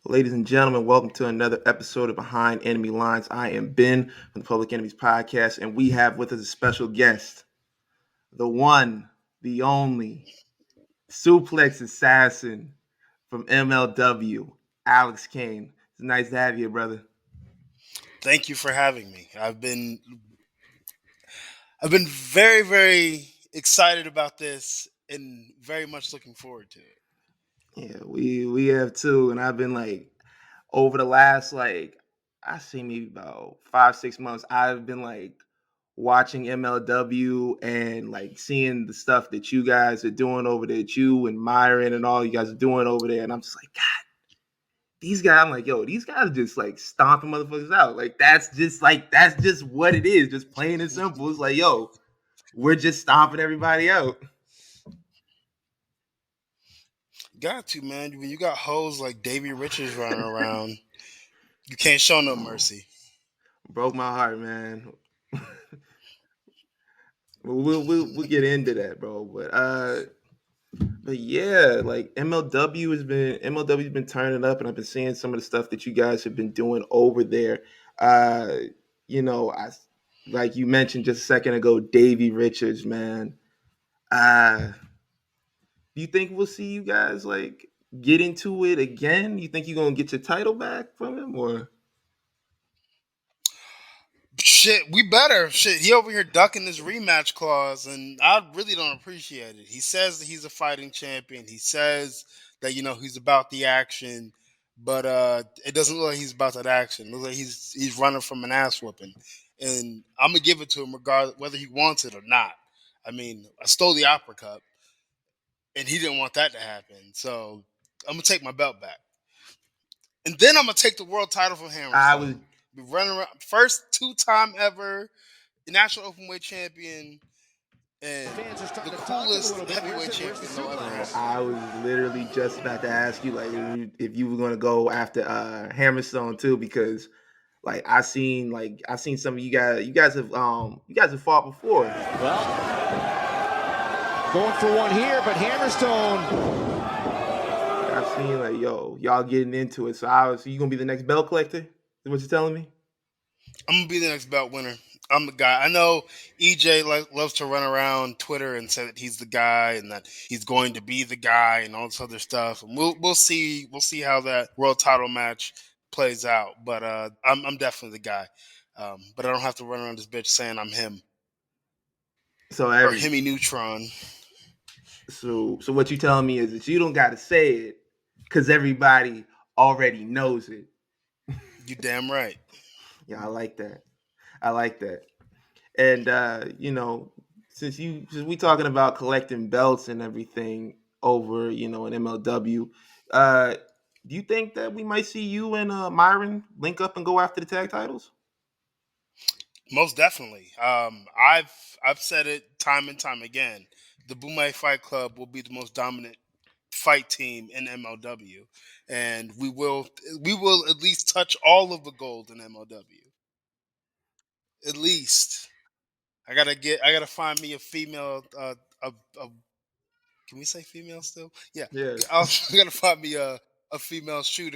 Ladies and gentlemen, welcome to another episode of Behind Enemy Lines. I am Ben from the Public Enemies Podcast, and we have with us a special guest, the one, the only, Suplex Assassin from MLW, Alex Kane. It's nice to have you, brother. Thank you for having me. I've been very, very excited about this and very much looking forward to it. Yeah, we have too, and I've been over the last I say maybe about 5 6 months, I've been watching MLW and seeing the stuff that you guys are doing over there, that you and Myron and all you guys are doing over there, and I'm just like, God, these guys. I'm like, yo, these guys just stomping motherfuckers out. That's just what it is, just plain and simple. It's like, yo, we're just stomping everybody out. Got to, man. When you got hoes like Davey Richards running around, you can't show no Oh, mercy. broke my heart, man. We'll get into that, bro. But yeah, like MLW's been turning up, and I've been seeing some of the stuff that you guys have been doing over there. Uh, I like you mentioned just a second ago, Davey Richards, man. Uh, do you think we'll see you guys get into it again? You think you're gonna get your title back from him, or Shit, we better. Shit, he over here ducking this rematch clause, and I really don't appreciate it. He says that he's a fighting champion. He says that he's about the action, but it doesn't look like he's about that action. It looks like he's running from an ass whooping, and I'm gonna give it to him regardless whether he wants it or not. I mean, I stole the Opera Cup, and he didn't want that to happen, so I'm gonna take my belt back, and then I'm gonna take the world title from I was Hammerstone. Be running around first 2-time ever national openweight champion and the coolest heavyweight champion they'll ever have. I was literally just about to ask you if you were gonna go after Hammerstone too, because I seen some of you guys have fought before. Well, going for one here, but Hammerstone. I've seen y'all getting into it. So you gonna be the next belt collector? Is what you're telling me? I'm gonna be the next belt winner. I'm the guy. I know EJ loves to run around Twitter and say that he's the guy and that he's going to be the guy and all this other stuff. And we'll see how that world title match plays out. But I'm definitely the guy. But I don't have to run around this bitch saying I'm him So or every Hemi Neutron. so what you telling me is that you don't got to say it because everybody already knows it. You damn right. Yeah, I like that. I like that. And since we talking about collecting belts and everything over, in MLW, uh, do you think that we might see you and Myron link up and go after the tag titles? Most definitely. I've said it time and time again. The Bomaye Fight Club will be the most dominant fight team in MLW, and we will at least touch all of the gold in MLW. At least I gotta find me a female. A Can we say female still? Yeah, Yeah. I gotta find me a female shoot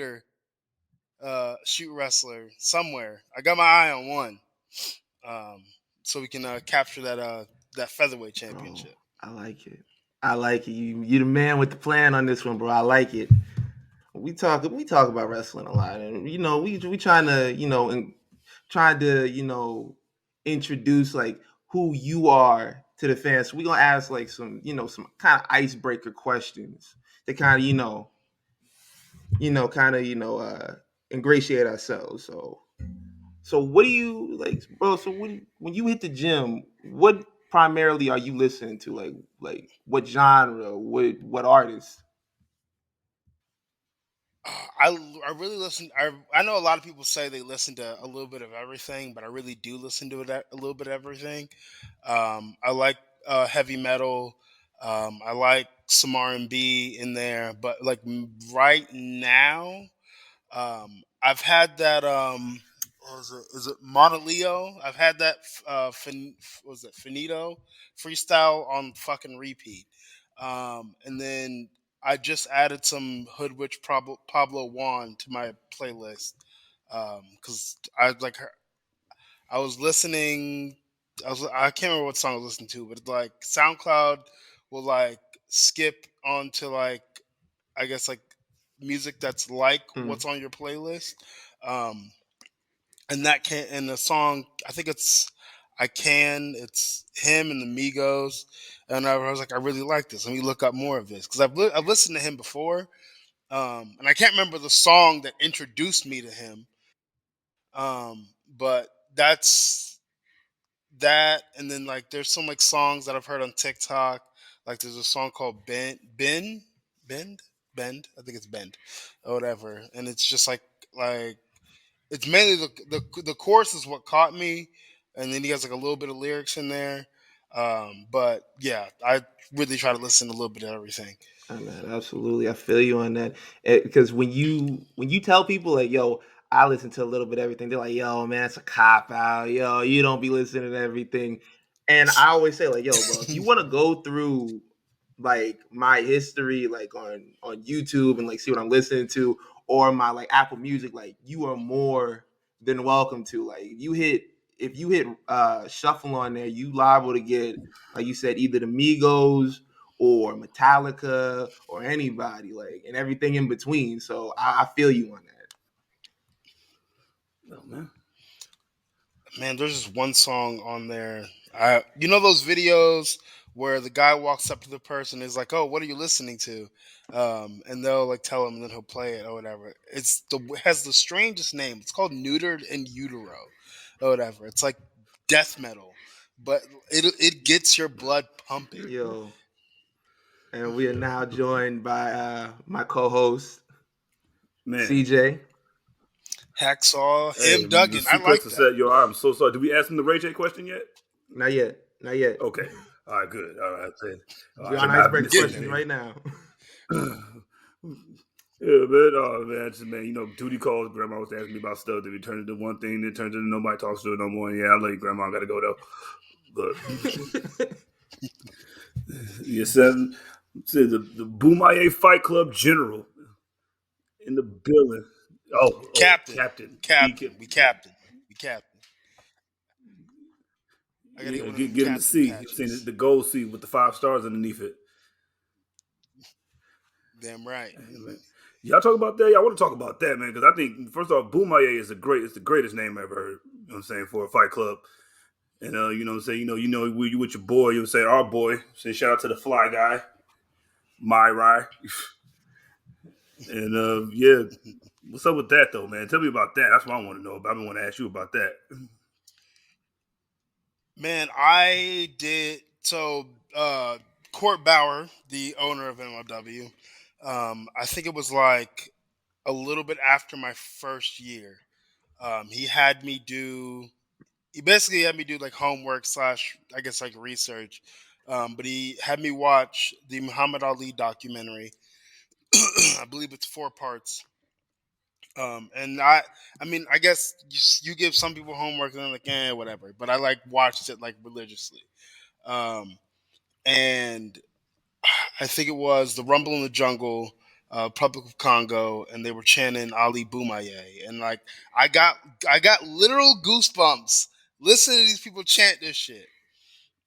wrestler somewhere. I got my eye on one. um, so we can capture that featherweight Bro, championship. I like it. I like it. You the man with the plan on this one, bro. I like it. We talk about wrestling a lot, and we trying to trying to introduce who you are to the fans. So we gonna ask some some kind of icebreaker questions to kind of kind of ingratiate ourselves. So what do you like, bro? So when you hit the gym, what primarily are you listening to? What genre? What artists? I really listen. I know a lot of people say they listen to a little bit of everything, but I really do listen to it a little bit of everything. I like heavy metal. I like some R&B in there, but right now, I've had that. What was it? Is it Monoleo? I've had that. What was it Finito freestyle on fucking repeat? And then I just added some Hood Witch Pablo Juan to my playlist because I was listening. I can't remember what song I was listening to, but like SoundCloud will like skip onto like I guess like music that's like Mm. what's on your playlist. Um, and that can and the song I think it's him and the Migos, and I was like I really like this. Let me look up more of this because I've listened to him before, and I can't remember the song that introduced me to him. But that's that, and then like there's some like songs that I've heard on TikTok. Like there's a song called Bend, Bend. I think it's Bend, or whatever. And it's just like it's mainly the chorus is what caught me, and then he has like a little bit of lyrics in there. But yeah, I really try to listen to a little bit of everything. Man, absolutely, I feel you on that. Because when you tell people like, "Yo, I listen to a little bit of everything," they're like, "Yo, man, it's a cop out. Yo, you don't be listening to everything." And I always say like, "Yo, bro, if you want to go through like my history, like on YouTube and like see what I'm listening to, or my like Apple Music, like you are more than welcome to. Like if you hit shuffle on there, you liable to get like you said either the Migos or Metallica or anybody, like, and everything in between. So I feel you on that. Oh man. Man, there's just one song on there. You know those videos where the guy walks up to the person and is like, "Oh, what are you listening to?" And they'll like tell him, and then he'll play it or whatever. It has the strangest name. It's called "Neutered in Utero" or whatever. It's like death metal, but it gets your blood pumping. Yo, and we are now joined by my co-host Man. CJ. Hacksaw, Hey, him, the Duggan. I suplex like that. assasin. Yo, I'm so sorry. Did we ask him the Ray J question yet? Not yet, not yet. Okay. All right, good. All right. We're I on should not have icebreaker missed questions anything. right now. Yeah, man. Oh, man. Just, man, duty calls. Grandma was asking me about stuff. Then we turned into one thing. Then it turned into nobody talks to her no more. And yeah, I love you, Grandma. I got to go, though. But, you said the Bomaye Fight Club General in the building. Captain, Captain. captain, we captain, we captain. I gotta get Yeah, one of them get him the captain C. I'm saying patches. the gold C with the 5 stars underneath it. Damn right. Hey, man. Y'all talk about that? Y'all want to talk about that, man? Because I think first off, Bomaye is it's the greatest name I ever heard. You know what I'm saying, for a fight club. And you know what I'm saying, you with your boy, you know what I'm saying, our boy. Say shout out to the fly guy, my Rye. And yeah, what's up with that though, man? Tell me about that. That's what I want to know about. I want to ask you about that. Man, I did so. Court Bauer, the owner of MLW, I think it was like a little bit after my first year. He had me do. He basically had me do like homework slash, I guess, like research. But he had me watch the Muhammad Ali documentary. I believe it's 4 parts. And I mean, I guess you give some people homework and they're like, whatever. But I like watched it like religiously. Um, and I think it was the Rumble in the Jungle, Republic of Congo, and they were chanting Ali Bomaye, and like I got literal goosebumps listening to these people chant this shit.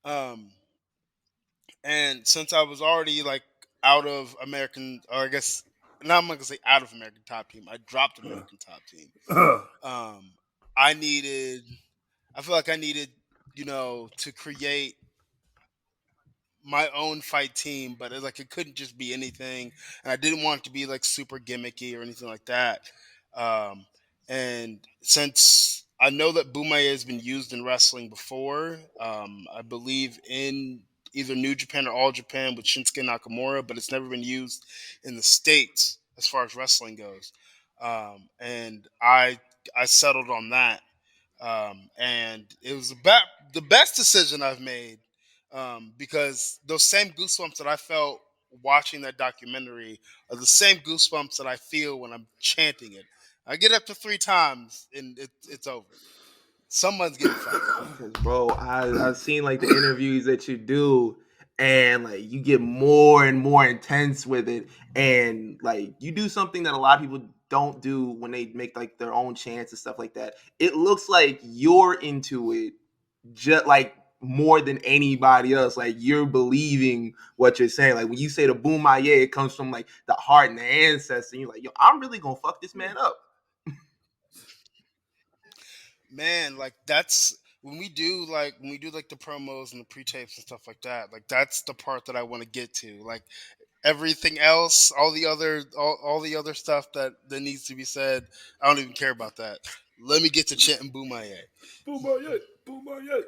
Um, and since I was already like out of American, or I guess not, I'm not gonna say out of American Top Team. I dropped American Top Team. Um, I needed. I feel like I needed, to create my own fight team, but it couldn't just be anything, and I didn't want it to be like super gimmicky or anything like that. Um, and since I know that Bumaye has been used in wrestling before, I believe in either New Japan or All Japan with Shinsuke Nakamura, but it's never been used in the States as far as wrestling goes. And I settled on that, and it was about the best decision I've made, because those same goosebumps that I felt watching that documentary are the same goosebumps that I feel when I'm chanting it. I get up to 3 times and it's over. Someone's getting fired. Because bro, I've seen like the interviews that you do, and like you get more and more intense with it, and like you do something that a lot of people don't do when they make like their own chants and stuff like that. It looks like you're into it just like more than anybody else. Like you're believing what you're saying. Like when you say the Bomaye, it comes from like the heart and the ancestors. And you're like, yo, I'm really gonna fuck this man up. Man, like that's when we do like the promos and the pre-tapes and stuff like that. Like that's the part that I want to get to. Like everything else, all the other stuff that needs to be said, I don't even care about that. Let me get to chanting Bomaye. Bomaye, Bomaye.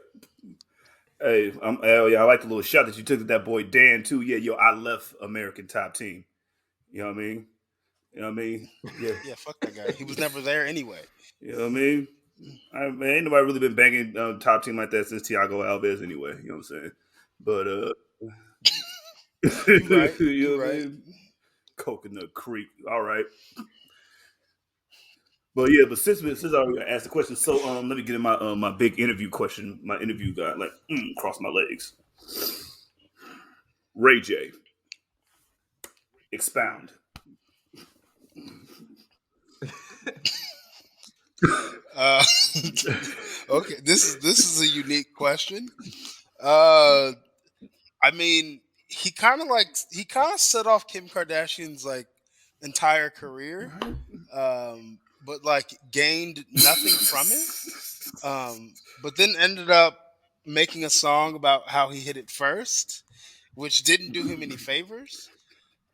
Hey, I like the little shot that you took at that boy Dan too. Yeah, yo, I left American Top Team. You know what I mean? You know what I mean? Yeah. Yeah, fuck that guy. He was never there anyway. You know what I mean? Man, ain't nobody really been banging Top Team like that since Thiago Alves anyway. You know what I'm saying? But You right. you You know what I right. mean? Coconut Creek. All right. But yeah, but since I already asked the question, so let me get in my my big interview question. My interview guy, like cross my legs. Ray J, expound. Uh, okay, this is a unique question. I mean, he kind of set off Kim Kardashian's like entire career, but like gained nothing from it. But then ended up making a song about how he hit it first, which didn't do him any favors.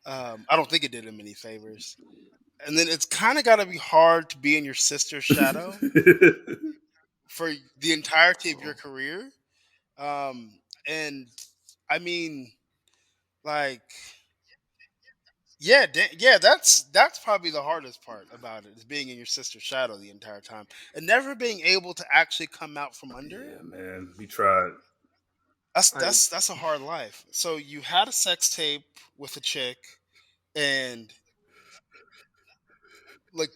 I don't think it did him any favors. And then it's kind of got to be hard to be in your sister's shadow for the entirety of your career. And I mean, like, yeah, that's probably the hardest part about it is being in your sister's shadow the entire time and never being able to actually come out from under it. Yeah, man, we tried. Like, That's a hard life. So you had a sex tape with a chick, and like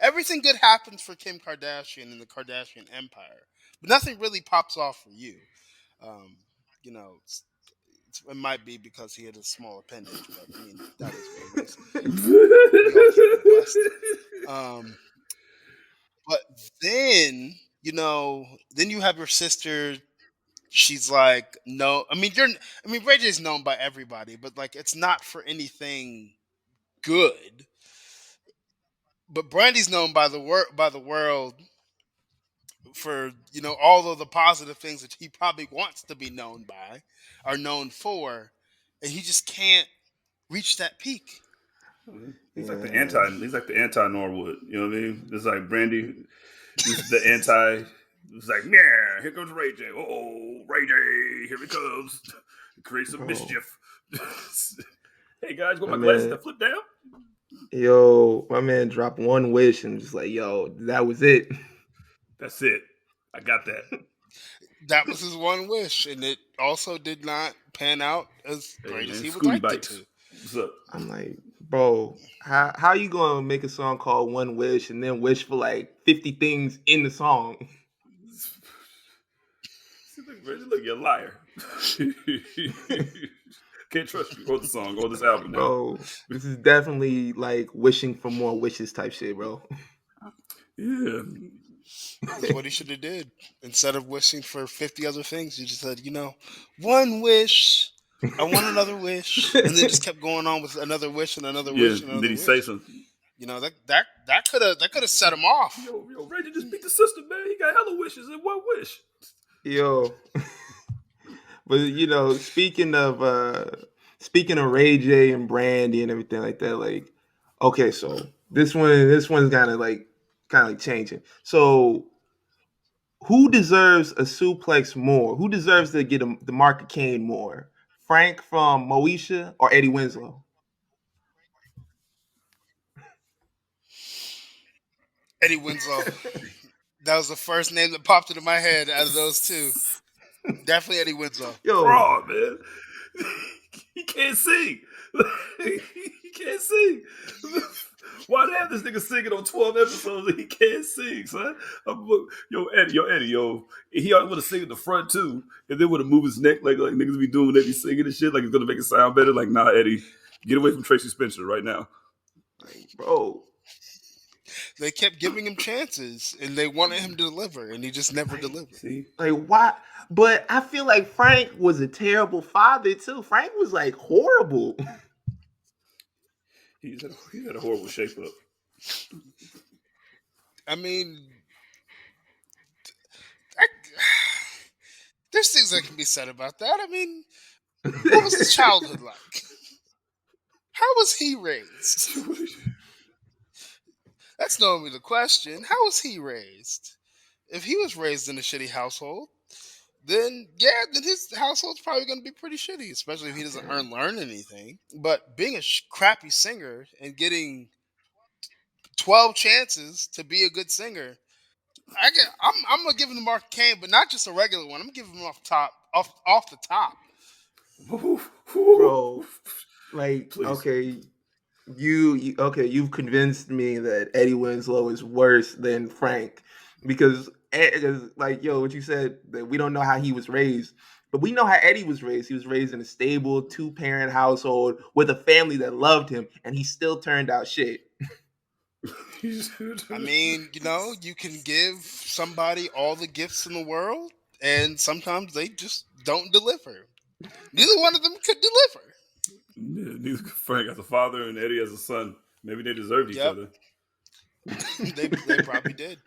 everything good happens for Kim Kardashian and the Kardashian empire, but nothing really pops off for you. Um, you know, it might be because he had a small appendage, but I mean that is what it is. We all think we're blessed. Um, but then then you have your sister. She's like, no, I mean, Ray J's known by everybody, but like, it's not for anything good. But Brandy's known by the world for all of the positive things that he probably wants to be known by, are known for, and he just can't reach that peak. He's like the yeah, anti. He's like the anti Norwood. You know what I mean? It's like Brandy. He's the anti. It's like, yeah, here comes Ray J. Oh, Ray J, here he comes. Create some bro. mischief. Hey guys, got My my glasses man, that flip down? my man dropped one wish and just like, yo, that was it. That's it. I got that. That was his one wish, and it also did not pan out as Hey great as man, he would Scooty like it Bites. to. What's up? I'm like, bro, how you gonna make a song called One Wish and then wish for like 50 things in the song? Look, you're a liar. Can't trust you. Wrote the song. Wrote this album now. Bro, this is definitely like wishing for more wishes type shit, bro. Yeah. That's what he should have did. Instead of wishing for 50 other things, he just said, one wish. I want another wish, and then just kept going on with another wish and another Yeah. wish and And another then he wish. say something. That could have set him off. Yo, Reggie just beat the system, man. He got hella wishes in one wish. Yo. But speaking of Ray J and Brandy and everything like that, like, okay, so this one's kind of changing. So who deserves a suplex more? Who deserves to get the mark of Kane more? Frank from Moesha or Eddie Winslow? Eddie Winslow. That was the first name that popped into my head out of those two. Definitely Eddie Winslow. Yo, Fraud, man. He can't sing. He can't sing. Why have this nigga singing on 12 episodes and he can't sing, son. Eddie, he would have sing in the front too, and then would have moved his neck like niggas be doing when they be singing and shit, like it's gonna make it sound better. Like, nah, Eddie, get away from Tracy Spencer right now. Like, bro. They kept giving him chances, and they wanted him to deliver, and he just never delivered. See? Like, why? But I feel like Frank was a terrible father too. Frank was like horrible. He's had a horrible shape up. I mean, there's things that can be said about that. I mean, what was his childhood like? How was he raised? That's normally the question. How was he raised? If he was raised in a shitty household, then his household's probably going to be pretty shitty, especially if he doesn't learn anything. But being a crappy singer and getting 12 chances to be a good singer, I'm gonna give him the Mark Kane, but not just a regular one. I'm gonna give him off the top. Bro, like, Please. okay, you've convinced me that Eddie Winslow is worse than Frank because like, yo, what you said, that we don't know how he was raised, but we know how Eddie was raised. He was raised in a stable 2-parent household with a family that loved him, and he still turned out shit. I mean, you can give somebody all the gifts in the world, and sometimes they just don't deliver. Neither one of them could deliver. Yeah, neither Frank as a father and Eddie as a son. Maybe they deserved each other. they probably did.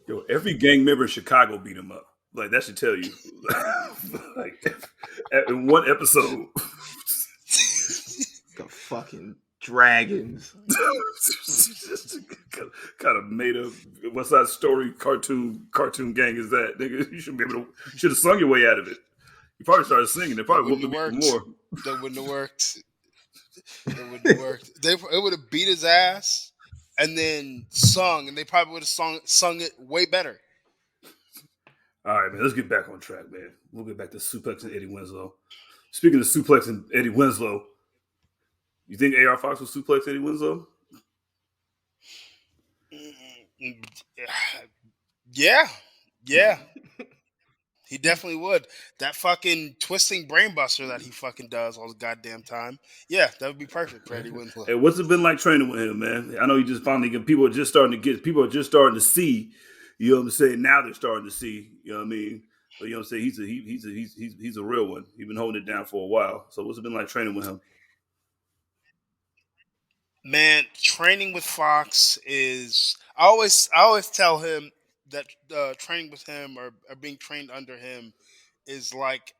Yo, every gang member in Chicago beat him up. Like, that should tell you. Like, in one episode. the fucking dragons. kind of made up. What's that story cartoon gang is that? Nigga, you should have sung your way out of it. You probably started singing. It probably wouldn't have worked more. That wouldn't have worked. It would have beat his ass and then sung, and they probably would have sung it way better. All right, man. Let's get back on track, man. We'll get back to Suplex and Eddie Winslow. Speaking of Suplex and Eddie Winslow, you think AR Fox will suplex Eddie Winslow? Yeah. He definitely would. That fucking twisting brainbuster that he fucking does all the goddamn time. Yeah, that would be perfect for Eddie Winslow. Hey, what's it been like training with him, man? I know you just finally people are just starting to see. You know what I'm saying? Now they're starting to see. You know what I mean? But you know what I'm saying? He's a real one. He's been holding it down for a while. So what's it been like training with him? Man, training with Fox is. I always tell him that training with him or being trained under him is like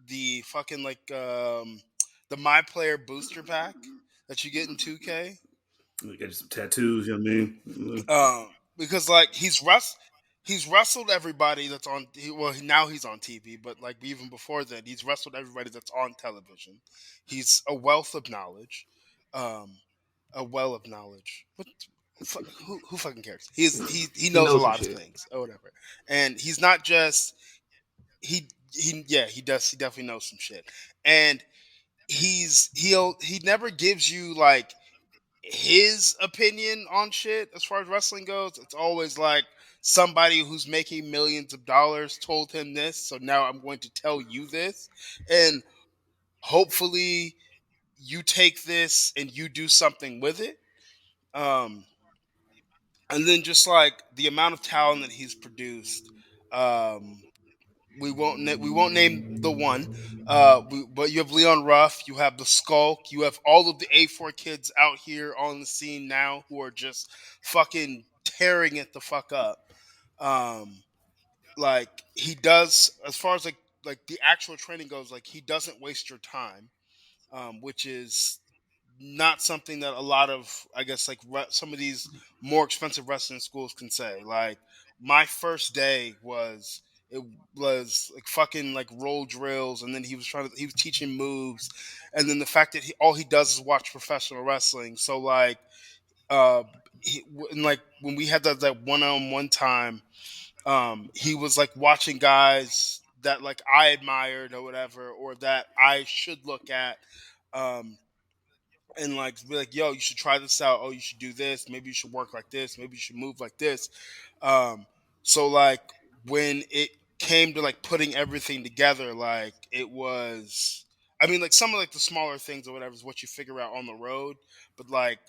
the fucking the My Player booster pack that you get in 2K. You got some tattoos, you know what I mean? Because like he's wrestled everybody that's on. Now he's on TV, but like even before that, he's wrestled everybody that's on television. He's a wealth of knowledge. A well of knowledge. Who fucking cares? He knows a lot of things or whatever, and he's not just he definitely knows some shit, and he never gives you like his opinion on shit as far as wrestling goes. It's always like somebody who's making millions of dollars told him this, so now I'm going to tell you this, and hopefully you take this and you do something with it. And then just like the amount of talent that he's produced, we won't name the one, but you have Leon Ruff, you have the Skulk, you have all of the A4 kids out here on the scene now who are just fucking tearing it the fuck up. Like he does, as far as like the actual training goes, like he doesn't waste your time, which is not something that a lot of, I guess, like some of these more expensive wrestling schools can say. Like my first day was like fucking like roll drills, and then he was teaching moves, and then the fact that all he does is watch professional wrestling. So like, and like when we had that one-on-one time, he was like watching guys that like I admired or whatever, or that I should look at. and like be like, yo, you should try this out. Oh, you should do this. Maybe you should work like this. Maybe you should move like this. So like when it came to like putting everything together, like it was. I mean, like some of like the smaller things or whatever is what you figure out on the road, but like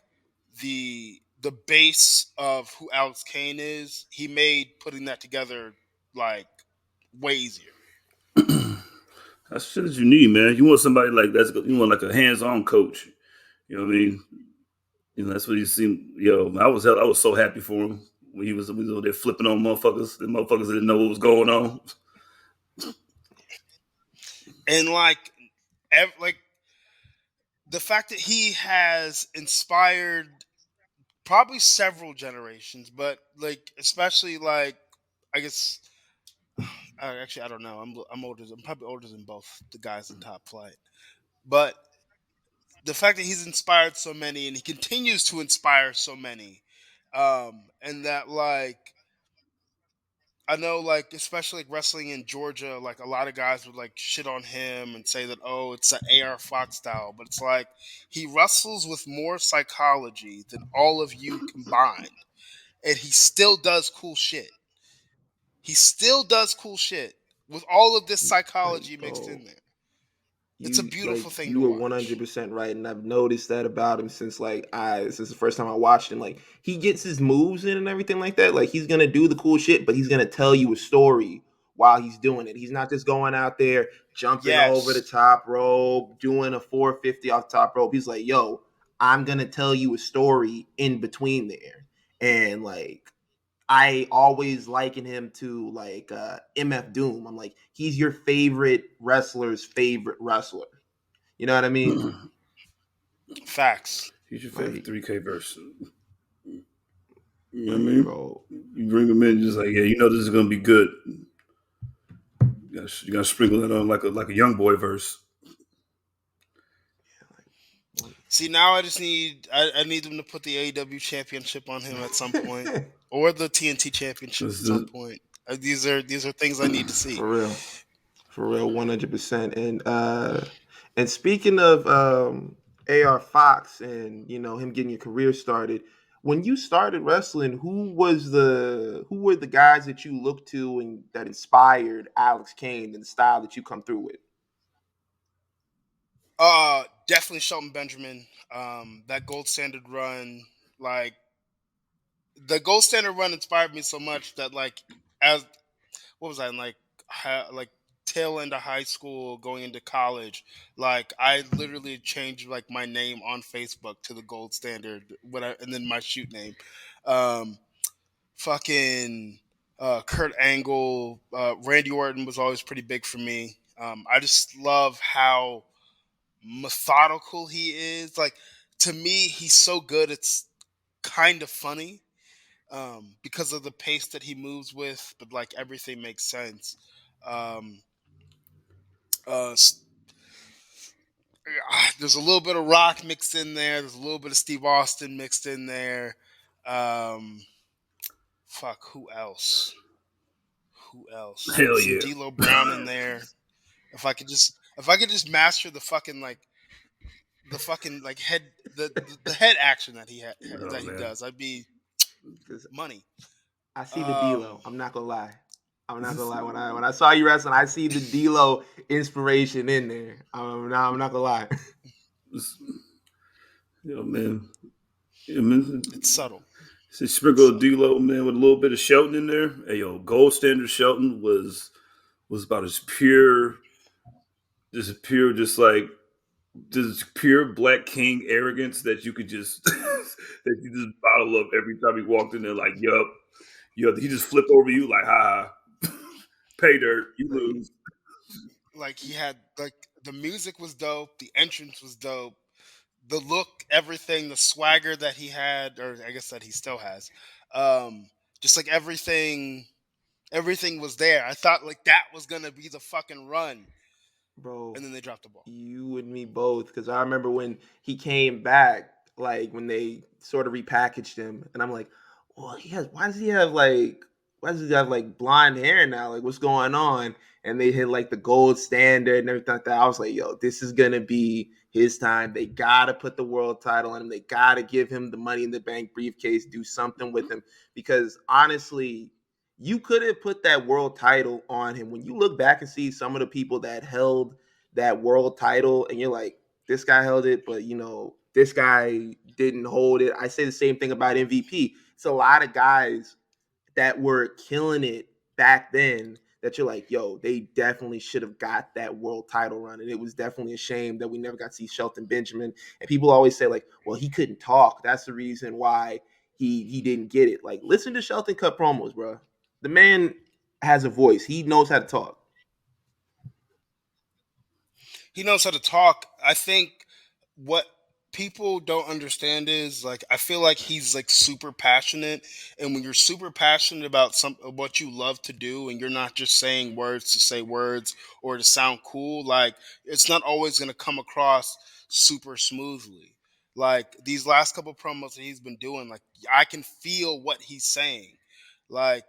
the base of who Alex Kane is, he made putting that together like way easier. That's shit that you need, man. You want somebody like that's you want like a hands-on coach. You know what I mean? You know, that's what he seemed. Yo, I was so happy for him when he was over there flipping on motherfuckers. The motherfuckers didn't know what was going on. And like the fact that he has inspired probably several generations, but like especially like I guess actually I don't know. I'm older. I'm probably older than both the guys in Top Flight, but the fact that he's inspired so many and he continues to inspire so many, and that like I know like especially like wrestling in Georgia, like a lot of guys would like shit on him and say that oh it's an AR Fox style, but it's like he wrestles with more psychology than all of you combined, and he still does cool shit. He still does cool shit with all of this Like, psychology mixed bro, in there. It's a beautiful thing to you were watch. 100% right, and I've noticed that about him since the first time I watched him. Like he gets his moves in and everything like that. Like he's gonna do the cool shit, but he's gonna tell you a story while he's doing it. He's not just going out there jumping over the Yes, top rope, doing a 450 off the top rope. He's like, yo, I'm gonna tell you a story in between there, and like I always liken him to like MF Doom. I'm like, he's your favorite wrestler's favorite wrestler. You know what I mean? facts. He's your favorite Like, 3K verse. You know what I mean? bro, You bring him in, just like, yeah, you know this is gonna be good. You gotta sprinkle that on like a young boy verse. See, now I need them to put the AEW championship on him at some point, or the TNT championship This at some is- point. These are things I need to see. for real, 100%. And speaking of AR Fox and him getting your career started, when you started wrestling, who were the guys that you looked to and that inspired Alex Kane and the style that you come through with? Definitely Shelton Benjamin. That gold standard run, like the gold standard run, inspired me so much that like as what was I in like like tail end of high school, going into college, like I literally changed like my name on Facebook to the gold standard, and then my shoot name. Um, fucking Kurt Angle, Randy Orton was always pretty big for me. I just love how methodical he is. Like to me, he's so good. It's kind of funny because of the pace that he moves with, but like everything makes sense. Um, uh, s- there's a little bit of Rock mixed in there. There's a little bit of Steve Austin mixed in there. Um, fuck, who else? Who else? Hell Some yeah. D'Lo Brown in there. If I could just master the fucking like head the head action that Oh that he man. does, I'd be Because money. I see the Um, D'Lo. I'm not gonna lie. I'm not gonna lie. When I saw you wrestling, I see the D'Lo inspiration in there. I'm not gonna lie. Yo, man. Yeah, man. it's subtle. Say It's sprinkle a subtle. D-Lo, man, with a little bit of Shelton in there. Hey, yo, gold standard Shelton was about as pure, just like just pure Black King arrogance that you could just that you just bottle up every time he walked in there. Like, yup, he just flipped over you like, ha, ha. Pay dirt, you Like, lose. Like he had like the music was dope, the entrance was dope, the look, everything, the swagger that he had, or I guess that he still has. Um, just like everything was there. I thought like that was gonna be the fucking run, bro, and then they dropped the ball. you and me both. Because I remember when he came back, like when they sort of repackaged him, and I'm like, well, why does he have like blonde hair now? Like, what's going on? And they hit like the gold standard and everything like that. I was like, yo, this is gonna be his time. They gotta put the world title on him. They gotta give him the Money in the Bank briefcase, do something with him. Because honestly, you could have put that world title on him. When you look back and see some of the people that held that world title, and you're like, this guy held it, but this guy didn't hold it. I say the same thing about MVP. It's a lot of guys that were killing it back then that you're like, yo, they definitely should have got that world title run. And it was definitely a shame that we never got to see Shelton Benjamin. And people always say, like, well, he couldn't talk. That's the reason why he didn't get it. Like, listen to Shelton cut promos, bro. The man has a voice. He knows how to talk. He knows how to talk. I think what people don't understand is, like, I feel like he's like super passionate, and when you're super passionate about what you love to do, and you're not just saying words to say words or to sound cool, like, it's not always going to come across super smoothly. Like, these last couple promos that he's been doing, like, I can feel what he's saying, like,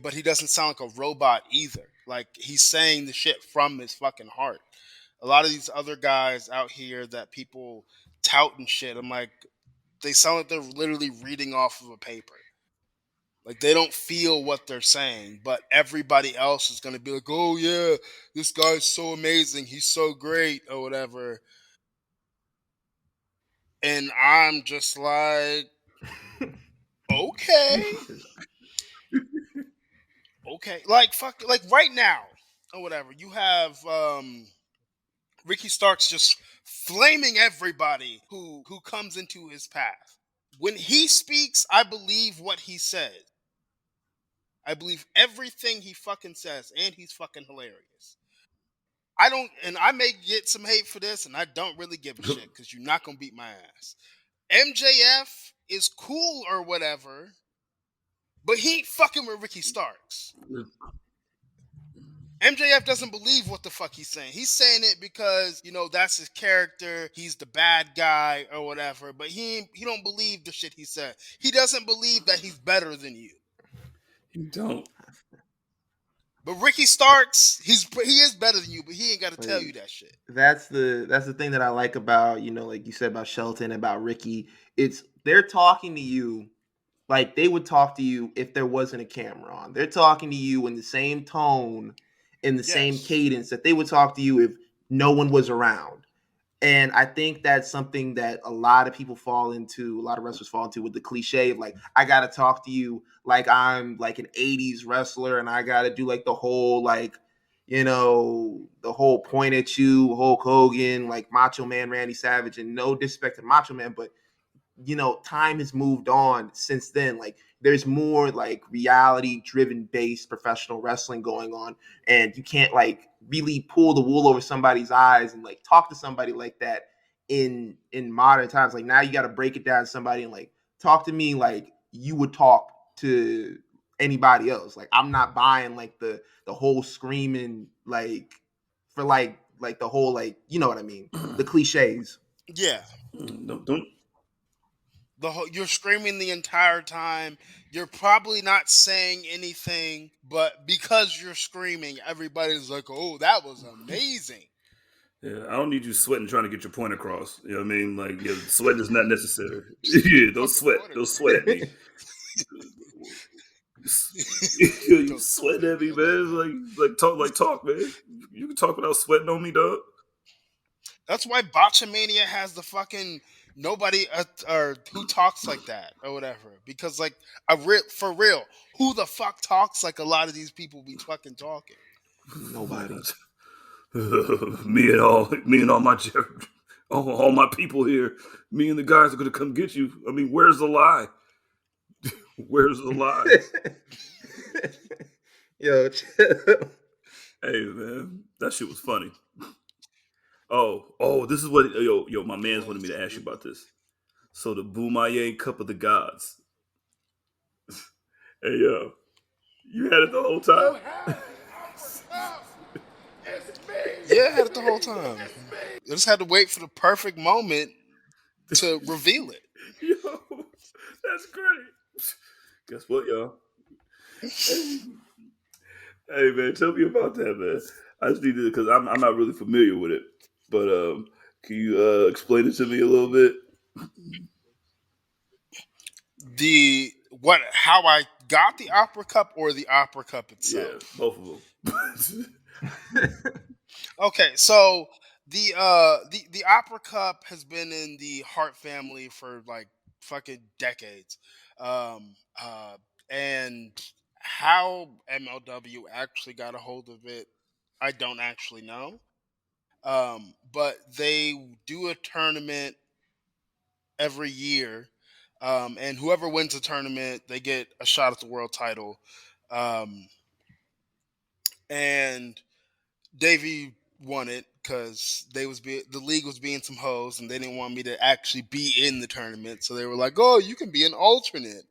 but he doesn't sound like a robot either. Like, he's saying the shit from his fucking heart. A lot of these other guys out here that people tout and shit, I'm like, they sound like they're literally reading off of a paper. Like, they don't feel what they're saying, but everybody else is going to be like, oh yeah, this guy's so amazing, he's so great, or whatever. And I'm just like, okay. Okay. Like, fuck, like right now, or whatever, you have Ricky Starks just flaming everybody who comes into his path. When he speaks, I believe what he says. I believe everything he fucking says, and he's fucking hilarious. I don't, and I may get some hate for this, and I don't really give a shit because you're not gonna beat my ass. MJF is cool or whatever, but he ain't fucking with Ricky Starks. MJF doesn't believe what the fuck he's saying. He's saying it because, that's his character. He's the bad guy or whatever. But he don't believe the shit he said. He doesn't believe that he's better than you. You don't. But Ricky Starks, he is better than you, but he ain't got to tell you that shit. That's the thing that I like about, like you said about Shelton, about Ricky. It's they're talking to you like they would talk to you if there wasn't a camera on. They're talking to you in the same tone, in the same cadence that they would talk to you if no one was around. And I think that's something that a lot of people fall into, a lot of wrestlers fall into, with the cliche of like, I got to talk to you like I'm like an 80s wrestler, and I got to do like the whole like, the whole point at you, Hulk Hogan, like Macho Man, Randy Savage, and no disrespect to Macho Man, but time has moved on since then. Like, there's more like reality driven based professional wrestling going on, and you can't like really pull the wool over somebody's eyes and like talk to somebody like that in modern times. Like, now you got to break it down to somebody and like talk to me like you would talk to anybody else. Like, I'm not buying like the whole screaming like for like the whole like, you know what I mean, the cliches. Yeah. Don't. You're screaming the entire time. You're probably not saying anything, but because you're screaming, everybody's like, "Oh, that was amazing." Yeah, I don't need you sweating trying to get your point across. You know what I mean? Like, yeah, sweat is not necessary. Yeah, don't sweat. Don't sweat at me. You sweat at me, man. Like talk, man. You can talk without sweating on me, dog. That's why Botchamania has the fucking nobody or who talks like that or whatever. Because like for real, who the fuck talks like a lot of these people be fucking talking? Nobody. me and all my all my people here. Me and the guys are gonna come get you. I mean, where's the lie? Where's the lie? Yo, Hey man, that shit was funny. Oh, this is what my man's wanted me to ask you about this. So the Bomaye Cup of the Gods. Hey yo, you had it the whole time. Yeah, I had it the whole time. I just had to wait for the perfect moment to reveal it. Yo, that's great. Guess what, y'all? Hey man, tell me about that, man. I just need to, because I'm not really familiar with it. But Can you explain it to me a little bit? How I got the Opera Cup or the Opera Cup itself? Yeah, both of them. Okay, so the Opera Cup has been in the Hart family for like fucking decades, um, uh, and how MLW actually got a hold of it, I don't actually know. But they do a tournament every year, and whoever wins the tournament, they get a shot at the world title. Um, and Davey won it because the league was being some hoes, and they didn't want me to actually be in the tournament, so they were like, "Oh, you can be an alternate.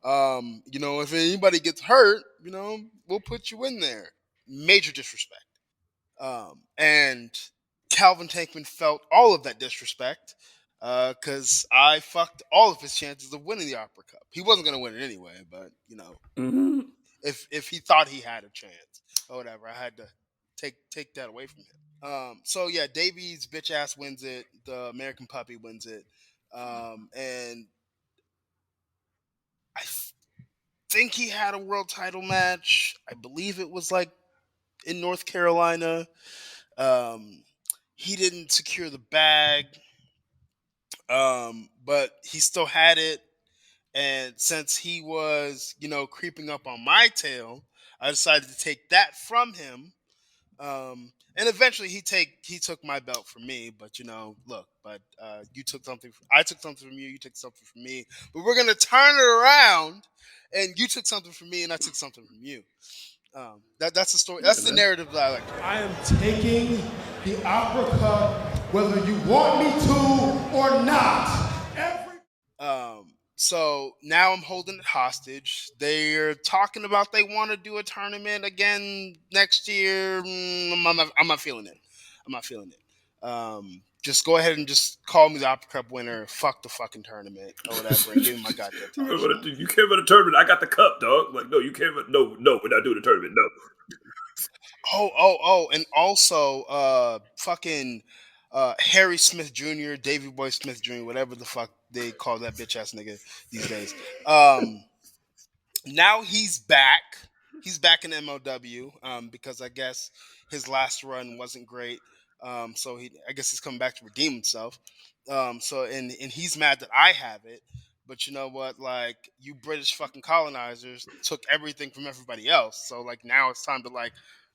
If anybody gets hurt, we'll put you in there." Major disrespect. And Calvin Tankman felt all of that disrespect because I fucked all of his chances of winning the Opera Cup. He wasn't going to win it anyway, but Mm-hmm. if he thought he had a chance or whatever, I had to take that away from him. So yeah, Davies bitch ass wins it. The American Puppy wins it, and I think he had a world title match. I believe it was like in North Carolina. Um, he didn't secure the bag, but he still had it. And since he was, creeping up on my tail, I decided to take that from him. And eventually he took my belt from me. But you took something. I took something from you. You took something from me. But we're gonna turn it around, and you took something from me, and I took something from you. That's the story. That's the narrative that I like. I am taking the Opera Cup whether you want me to or not. So now I'm holding it hostage. They're talking about they want to do a tournament again next year. I'm not feeling it. I'm not feeling it. Just go ahead and just call me the Opera Cup winner. Fuck the fucking tournament or whatever, and give me my goddamn title. You can't run a tournament. I got the cup, dog. Like, no, you can't run. No, we're not doing a tournament. No. Oh, and also, fucking Harry Smith Jr., Davey Boy Smith Jr., whatever the fuck they call that bitch ass nigga these days. Now he's back. He's back in MLW because I guess his last run wasn't great. So I guess he's coming back to redeem himself. And he's mad that I have it. But you know what? Like, you British fucking colonizers took everything from everybody else. So like now it's time to like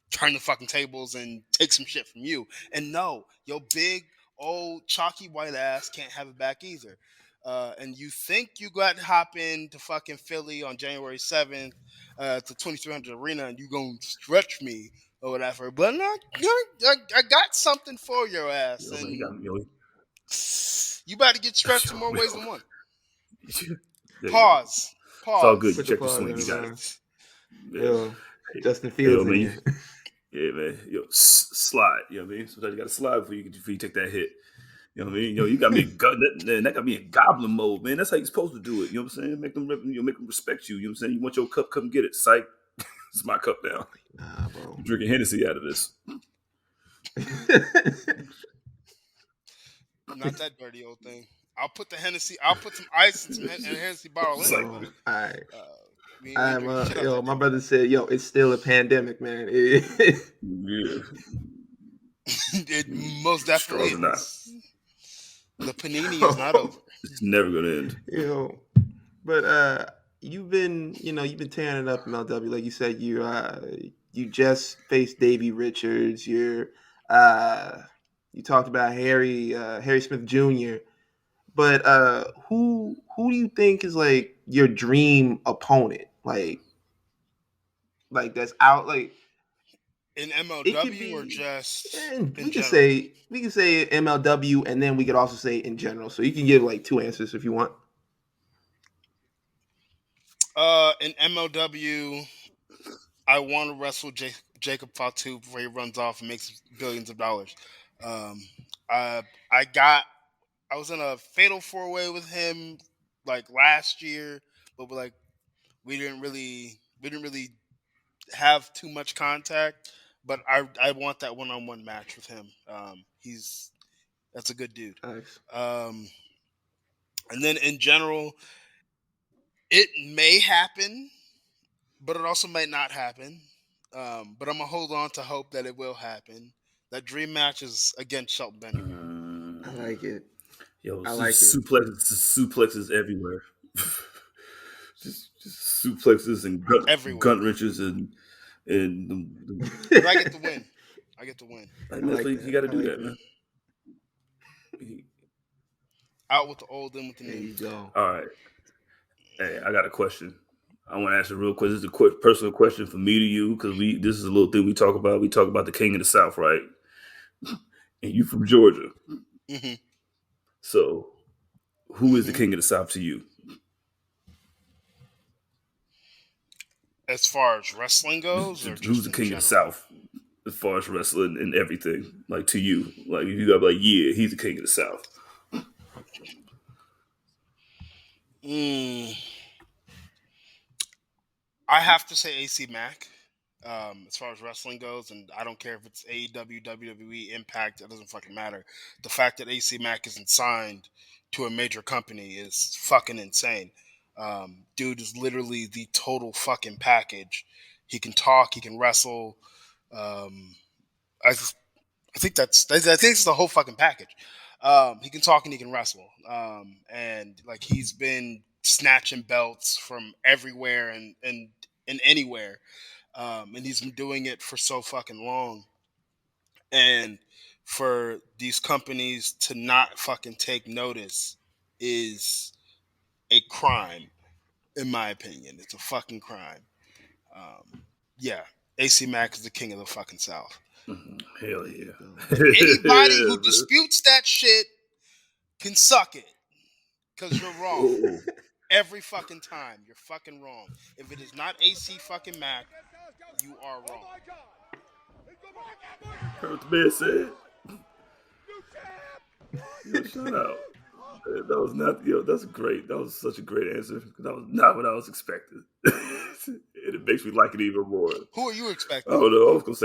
turn the fucking tables and take some shit from you. And no, your big old chalky white ass can't have it back either. And you think you got to hop into fucking Philly on January 7th to 2300 Arena and you going to stretch me or whatever. But no, I got something for your ass. Yo, man, and he got me, you about to get stretched in more yo, ways than one. There you go. Pause. It's all good. You Put the check the pause swing. in You it, got man. it. Yo, Hey, Justin hey, yo, Fields in man. here. Yeah, man. Yo, slide. You know what I mean? Sometimes you got to slide before you take that hit. You know what I mean? Yo, you got me that got me in goblin mode, man. That's how you're supposed to do it. You know what I'm saying? Make them respect you. You know what I'm saying? You want your cup, come get it. Psych. It's my cup now. Nah, bro. I'm drinking Hennessy out of this. Not that dirty old thing. I'll put some ice and a Hennessy bottle in it. All right. We ain't drinking shit out that My thing. brother said, "Yo, it's still a pandemic, man." Yeah. It most definitely Straws or not. is. The panini is not over. It's never gonna end. But you've been tearing it up in MLW, like you said. You just faced Davey Richards. You talked about Harry Smith Jr. But who do you think is like your dream opponent? Like that's out. Like In it could MLW or be, just and in general? we can say MLW, and then we could also say in general. So you can give like two answers if you want. In MLW, I want to wrestle Jacob Fatu before he runs off and makes billions of dollars. Um, I I was in a fatal 4-way with him like last year, but we didn't really have too much contact. But I want that one-on-one match with him. That's a good dude. Nice. And then in general, it may happen, but it also might not happen. But I'm gonna hold on to hope that it will happen. That dream match is against Shelton Benjamin. I like it. Yo, I like it. suplexes everywhere. just suplexes and Everywhere. gun wrenches and But I get the win. I get the win. like you that. got to I do like that, that. man. Out with the old, in with the There new. you go. All right. Hey, I got a question. I want to ask a real quick. This is a personal question from me to you because this is a little thing we talk about. We talk about the King of the South, right? And you from Georgia. Mm-hmm. So, who is the King of the South to you? As far as wrestling goes, or Who's just the in King general? of the South as far as wrestling and everything? Like to you, like if you got like, yeah, he's the King of the South. I have to say AC Mack. As far as wrestling goes, and I don't care if it's AEW, WWE, Impact, it doesn't fucking matter. The fact that AC Mack isn't signed to a major company is fucking insane. Dude is literally the total fucking package. He can talk, he can wrestle. I think I think it's the whole fucking package. He can talk and he can wrestle. And like he's been snatching belts from everywhere and anywhere. And he's been doing it for so fucking long. And for these companies to not fucking take notice is a crime, in my opinion. It's a fucking crime. Yeah, AC Mack is the king of the fucking South. Hell There yeah! you go. Anybody Yeah, who man. disputes that shit can suck it, because you're wrong. Oh, Every fucking time, you're fucking wrong. If it is not AC fucking Mack, you are wrong. heard what the man said. Yo, shout out. That was not. Yo, that's great. That was such a great answer. That was not what I was expecting. And it makes me like it even more. Who are you I expecting? don't know. I was gonna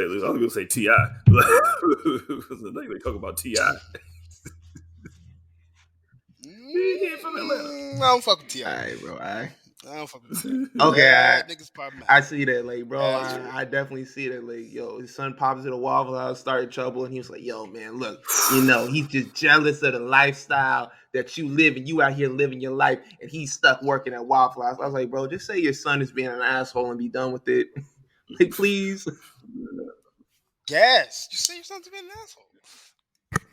say Ti. Because I think they talk about Ti. He ain't from Atlanta. I don't fuck with Ti. All right, bro. I don't fuck with Ti. Okay, That nigga's problematic. I see that, like, bro. That's I definitely see that, like, yo, his son pops into the Waffle House, started trouble, and he was like, yo, man, look, you know, he's just jealous of the lifestyle that you live, and you out here living your life, and he's stuck working at Waffle House. I was like, bro, just say your son is being an asshole and be done with it, like, please. Yes, you say your son's being an asshole.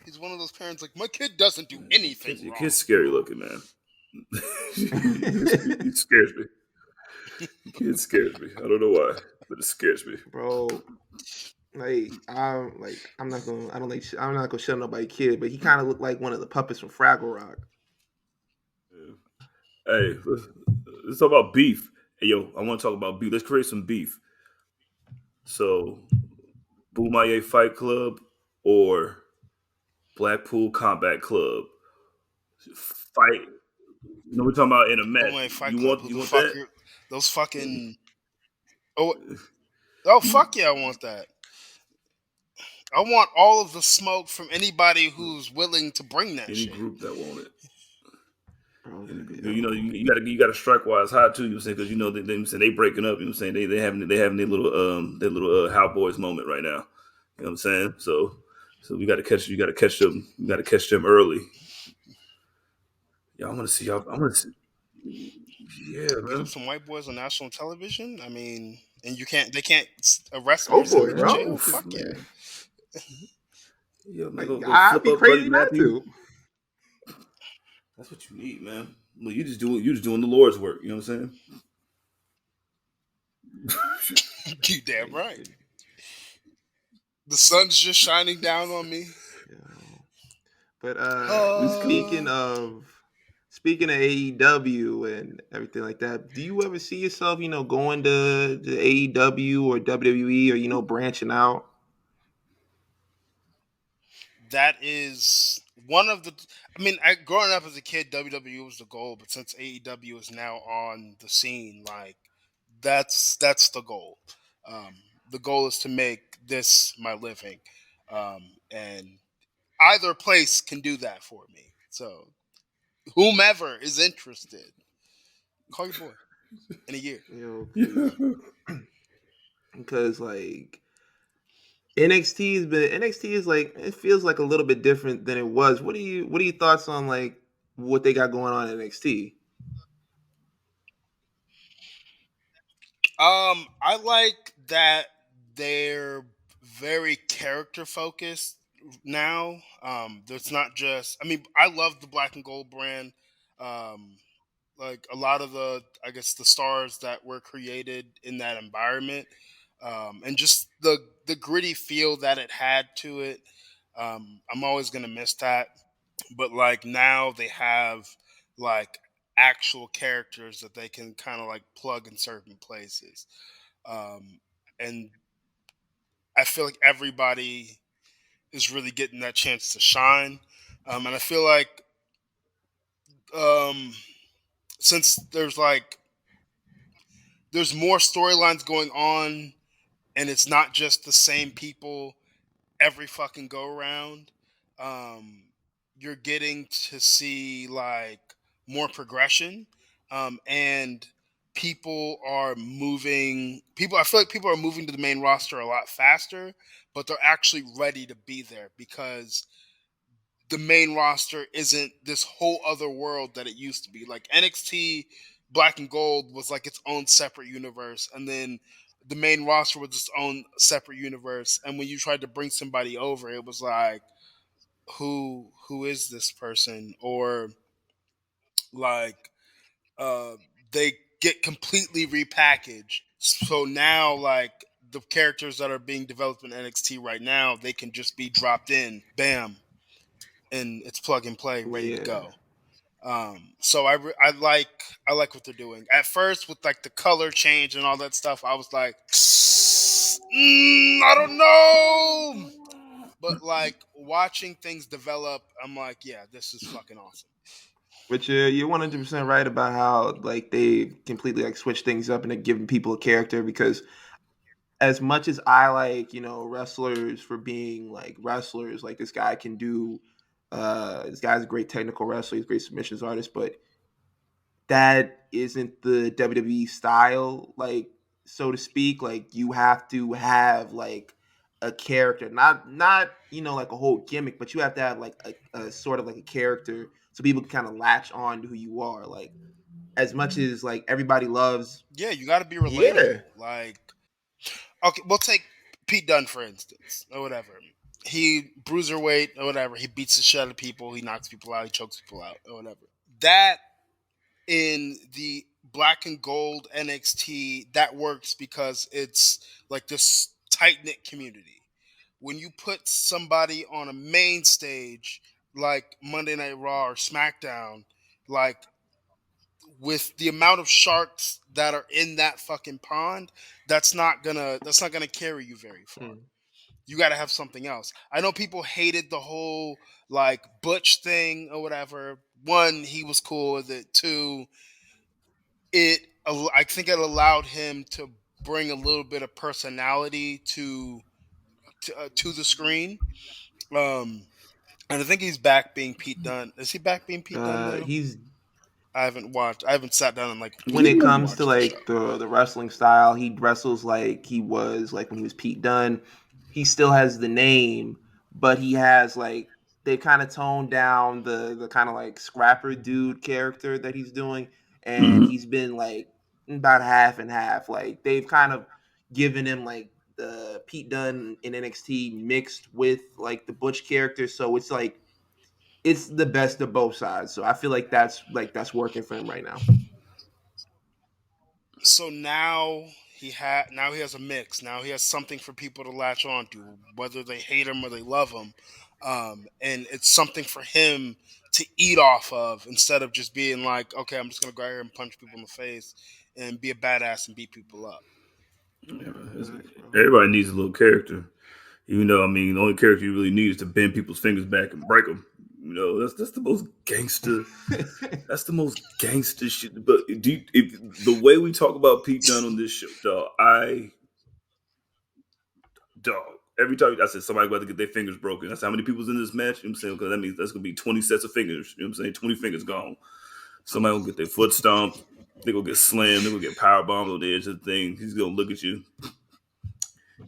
He's one of those parents like, my kid doesn't do anything Your wrong. kid's scary looking, man. He scares me. Your kid scares me. I don't know why, but it scares me. Bro, I'm not gonna shut nobody kid, but he kind of looked like one of the puppets from Fraggle Rock. Hey, let's talk about beef. Hey, yo, I want to talk about beef. Let's create some beef. So, Bomaye Fight Club or Blackpool Combat Club fight. You know what we're talking about in a match. Bomaye Fight You Club. want Who the want fuck that? those fucking oh fuck yeah, I want that. I want all of the smoke from anybody who's willing to bring that Any shit. group that want it. Bro, You know, you got to strike while it's hot too. You know what I'm saying? Because you know they breaking up. You know what I'm saying? They having their little How Boys moment right now. You know what I'm saying? So we got to catch them. You got to catch them early. Yeah, I want to see y'all. I want to see. Yeah, Beat man. up some white boys on national television. I mean, and they can't arrest them Go or send for me it, to bro. jail. Fuck yeah. Man. Yeah, man, Like, go I'd flip be up Buddy crazy not Matthews. to. That's what you need, man. Well, you just doing the Lord's work. You know what I'm saying? You damn right. The sun's just shining down on me. But speaking of AEW and everything like that, do you ever see yourself, going to AEW or WWE or branching out? That is one of the. I mean, growing up as a kid, WWE was the goal, but since AEW is now on the scene, like that's the goal. Um, the goal is to make this my living, and either place can do that for me. So whomever is interested, call your boy in a year. Yo, Yeah. because like NXT is like it feels like a little bit different than it was. What are your thoughts on like what they got going on in NXT? I like that they're very character focused now. There's not just. I mean, I love the Black and Gold brand. Um, like a lot of I guess the stars that were created in that environment, and just the gritty feel that it had to it. I'm always gonna miss that. But like now they have like actual characters that they can kind of like plug in certain places, um, and I feel like everybody is really getting that chance to shine, and I feel like um, since there's more storylines going on and it's not just the same people every fucking go around, um, you're getting to see like more progression, and I feel like people are moving to the main roster a lot faster, but they're actually ready to be there because the main roster isn't this whole other world that it used to be. Like NXT Black and Gold was like its own separate universe, and then the main roster was its own separate universe. And when you tried to bring somebody over, it was like, who is this person? Or like uh they get completely repackaged. So now like the characters that are being developed in NXT right now, they can just be dropped in, bam, and it's plug and play, ready to Yeah. go. So I like what they're doing. At first, with like the color change and all that stuff, I was like, I don't know. But like watching things develop, I'm like, yeah, this is fucking awesome. But you're 100% right about how like they completely like switch things up and they're giving people a character because as much as I like, wrestlers for being like wrestlers, like this guy can do this guy's a great technical wrestler, he's a great submissions artist, but that isn't the WWE style, like so to speak. Like you have to have like a character, not like a whole gimmick, but you have to have like a sort of like a character so people can kind of latch on to who you are. Like as much as like everybody loves, Yeah, you got to be yeah, relatable. Like, okay, we'll take Pete Dunne for instance, or whatever. He bruiserweight or whatever. He beats the shit out of people. He knocks people out. He chokes people out or whatever. That in the Black and Gold NXT, that works because it's like this tight knit community. When you put somebody on a main stage like Monday Night Raw or SmackDown, like with the amount of sharks that are in that fucking pond, that's not gonna carry you very far. hmm. You got to have something else. I know people hated the whole like Butch thing or whatever. One, he was cool with it. Two, I think it allowed him to bring a little bit of personality to the screen. Um, and I think he's back being Pete Dunne. Is he back being Pete Dunne now? He's I haven't watched. I haven't sat down and like when it really comes to watched the show. like the wrestling style, he wrestles like he was like when he was Pete Dunne. He still has the name, but he has like they kind of toned down the kind of like scrapper dude character that he's doing, and Mhm. he's been like about half and half. Like they've kind of given him like the Pete Dunne in NXT mixed with like the Butch character, so it's like it's the best of both sides. So I feel like that's working for him right now. So now he has a mix. Now he has something for people to latch on to, whether they hate him or they love him, and it's something for him to eat off of instead of just being like, okay, I'm just gonna go out here and punch people in the face and be a badass and beat people up. Yeah, Facts, bro. everybody needs a little character. Even though, I mean, the only character you really need is to bend people's fingers back and break them. That's the most gangster. That's the most gangster shit. But the way we talk about Pete Dunne on this show, dog, dog, every time I said somebody about to get their fingers broken. That's how many people's in this match. You know what I'm saying? Because that means that's gonna be 20 sets of fingers. You know what I'm saying? 20 fingers gone. Somebody gonna get their foot stomped. They gonna get slammed. They gonna get power bombed on the edge of the thing. He's gonna look at you.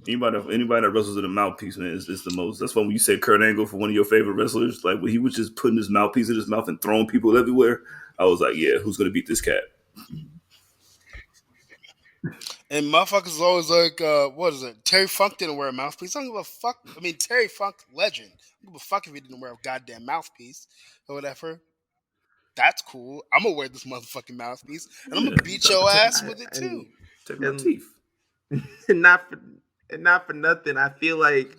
Anybody that wrestles with a mouthpiece, man, is the most. That's why when you say Kurt Angle for one of your favorite wrestlers, like when he was just putting his mouthpiece in his mouth and throwing people everywhere, I was like, yeah, who's gonna beat this cat? And motherfuckers always like, what is it? Terry Funk didn't wear a mouthpiece. I don't give a fuck. I mean, Terry Funk, legend. I don't give a fuck if he didn't wear a goddamn mouthpiece or whatever. That's cool. I'm gonna wear this motherfucking mouthpiece, and I'm gonna beat your ass with it too. Take my teeth. And not for nothing. I feel like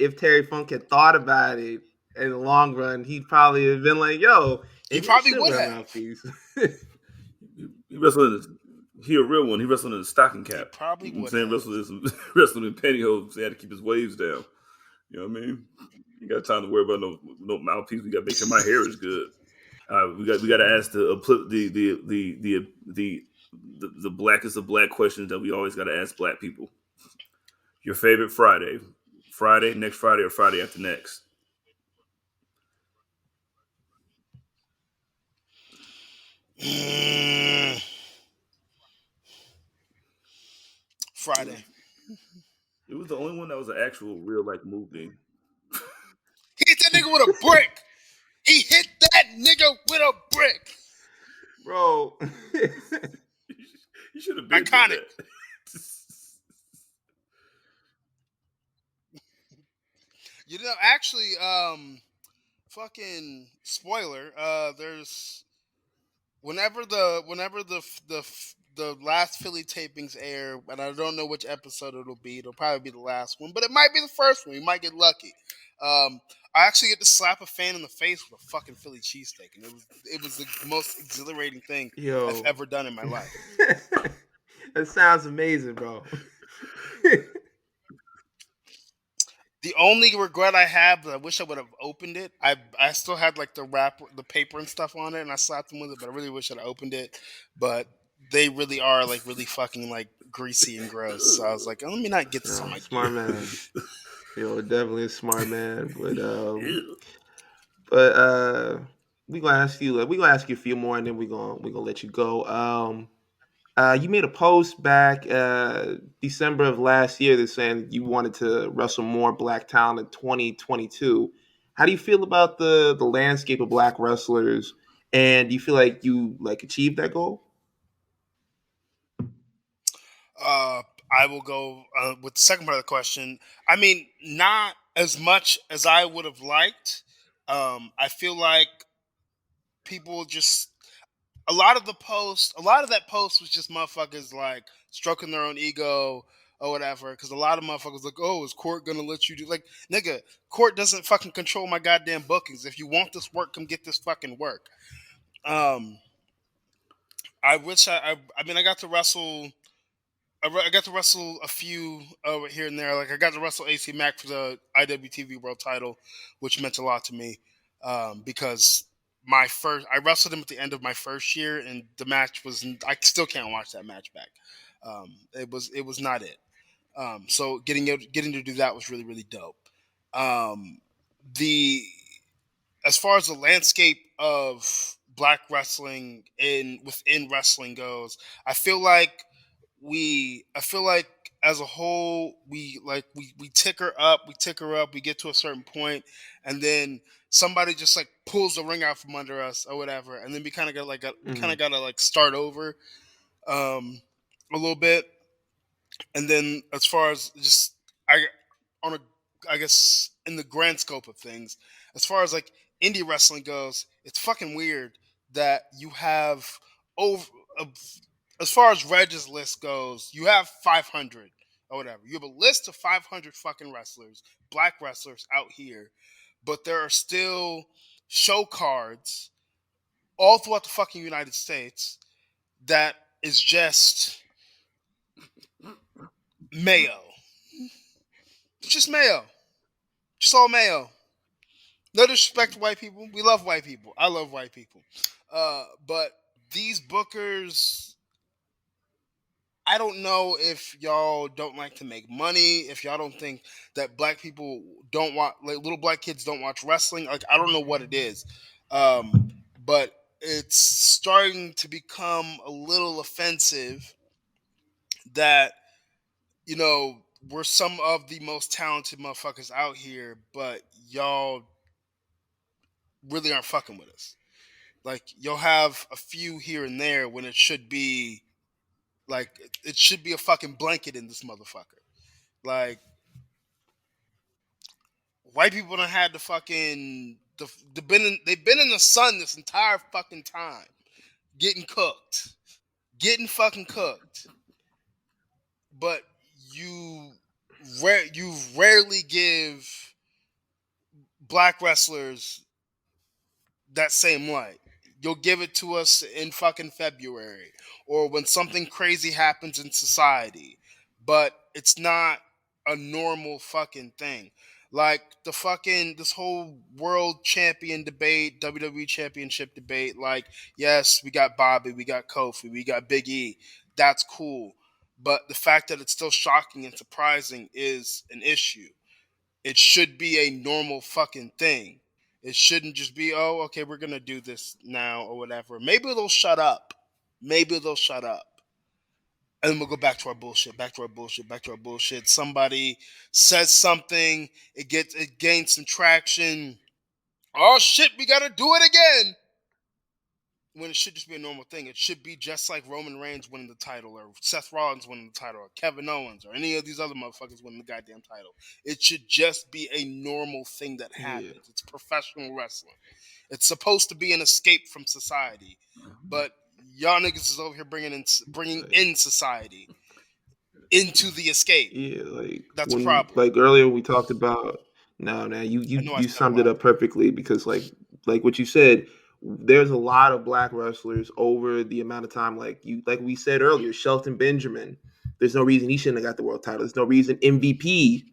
if Terry Funk had thought about it in the long run, he'd probably have been like, "Yo, he probably would wear a have." mouthpiece." He wrestled. He a real one. He wrestled in a stocking cap. He probably would. Wrestled in pantyhose. He had to keep his waves down. You know what I mean? You got time to worry about no mouthpiece. We got to make sure my hair is good. We got to ask the blackest of black questions that we always got to ask black people. Your favorite Friday, next Friday, or Friday after next? Friday. It was the only one that was an actual real like movie. He hit that nigga with a brick. He hit that nigga with a brick. Bro. You should have been iconic. You know, actually, fucking spoiler. There's whenever the last Philly tapings air, and I don't know which episode it'll be. It'll probably be the last one, but it might be the first one. You might get lucky. I actually get to slap a fan in the face with a fucking Philly cheesesteak, and it was the most exhilarating thing I've ever done in my life. That sounds amazing, bro. The only regret I have that I wish I would have opened it. I still had like the wrapper, the paper and stuff on it, and I slapped them with it. But I really wish I'd opened it. But they really are like really fucking like greasy and gross. So I was like, oh, let me not get this on my smart man. Yo, definitely a smart man. But we gonna ask you a few more, and then we gonna let you go. You made a post back December of last year that's saying you wanted to wrestle more black talent in 2022. How do you feel about the landscape of black wrestlers, and do you feel like you achieved that goal? I will go with the second part of the question. I mean, not as much as I would have liked. I feel like people just a lot of that post was just motherfuckers like stroking their own ego or whatever. Because a lot of motherfuckers like, oh, is Court gonna let you do like, nigga? Court doesn't fucking control my goddamn bookings. If you want this work, come get this fucking work. I wish I mean, I got to wrestle. I got to wrestle a few here and there. Like I got to wrestle AC Mack for the IWTV World Title, which meant a lot to me because I wrestled him at the end of my first year, and the match was I still can't watch that match back. It was not it. So getting to do that was really really dope. The As far as the landscape of black wrestling within wrestling goes, I feel like as a whole we ticker up, we get to a certain point, and then somebody just like pulls the ring out from under us or whatever, and then we kind of gotta like start over a little bit. And then as far as just I guess in the grand scope of things, as far as like indie wrestling goes, it's fucking weird that you have over as far as Reg's list goes, you have 500 or whatever. You have a list of 500 fucking wrestlers, black wrestlers out here, but there are still show cards all throughout the fucking United States that is just mayo. It's just mayo. Just all mayo. No disrespect to white people. We love white people. I love white people. But these bookers, I don't know if y'all don't like to make money, if y'all don't think that black people don't want, like little black kids don't watch wrestling. Like I don't know what it is, but it's starting to become a little offensive that we're some of the most talented motherfuckers out here, but y'all really aren't fucking with us. Like you'll have a few here and there when it should be like it should be a fucking blanket in this motherfucker. Like white people done had the fucking they've been in the sun this entire fucking time, getting cooked, getting fucking cooked. But you rarely give black wrestlers that same light. You'll give it to us in fucking February or when something crazy happens in society, but it's not a normal fucking thing. Like the fucking this whole world champion debate, WWE championship debate. Like, yes, we got Bobby, we got Kofi, we got Big E. That's cool, but the fact that it's still shocking and surprising is an issue. It should be a normal fucking thing. It shouldn't just be, oh, okay, we're gonna do this now or whatever. Maybe they'll shut up. Maybe they'll shut up. And then we'll go back to our bullshit, back to our bullshit, back to our bullshit. Somebody says something, it gains some traction. Oh shit, we gotta do it again. When it should just be a normal thing. It should be just like Roman Reigns winning the title, or Seth Rollins winning the title, or Kevin Owens, or any of these other motherfuckers winning the goddamn title. It should just be a normal thing that happens. Yeah. It's professional wrestling. It's supposed to be an escape from society, but y'all niggas is over here bringing in society into the escape. Yeah, like that's a problem. Like earlier we talked about. No, you summed it up perfectly because like what you said. There's a lot of black wrestlers over the amount of time, like we said earlier, Shelton Benjamin. There's no reason he shouldn't have got the world title. There's no reason MVP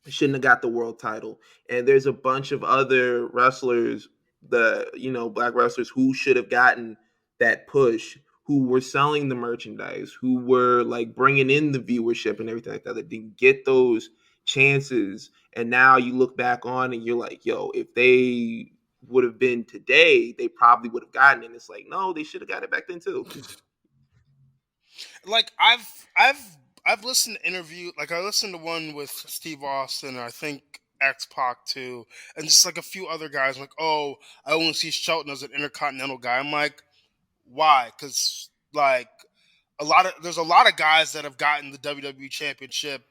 shouldn't have got the world title. And there's a bunch of other wrestlers, black wrestlers who should have gotten that push, who were selling the merchandise, who were like bringing in the viewership and everything like that, that didn't get those chances. And now you look back on and you're like, yo, if they would have been today, they probably would have gotten it. And it's like, no, they should have got it back then too. Like I've listened to interview, like I listened to one with Steve Austin, I think X-Pac too, and just like a few other guys. Like, oh, I only see Shelton as an intercontinental guy. I'm like, why? Because like there's a lot of guys that have gotten the WWE championship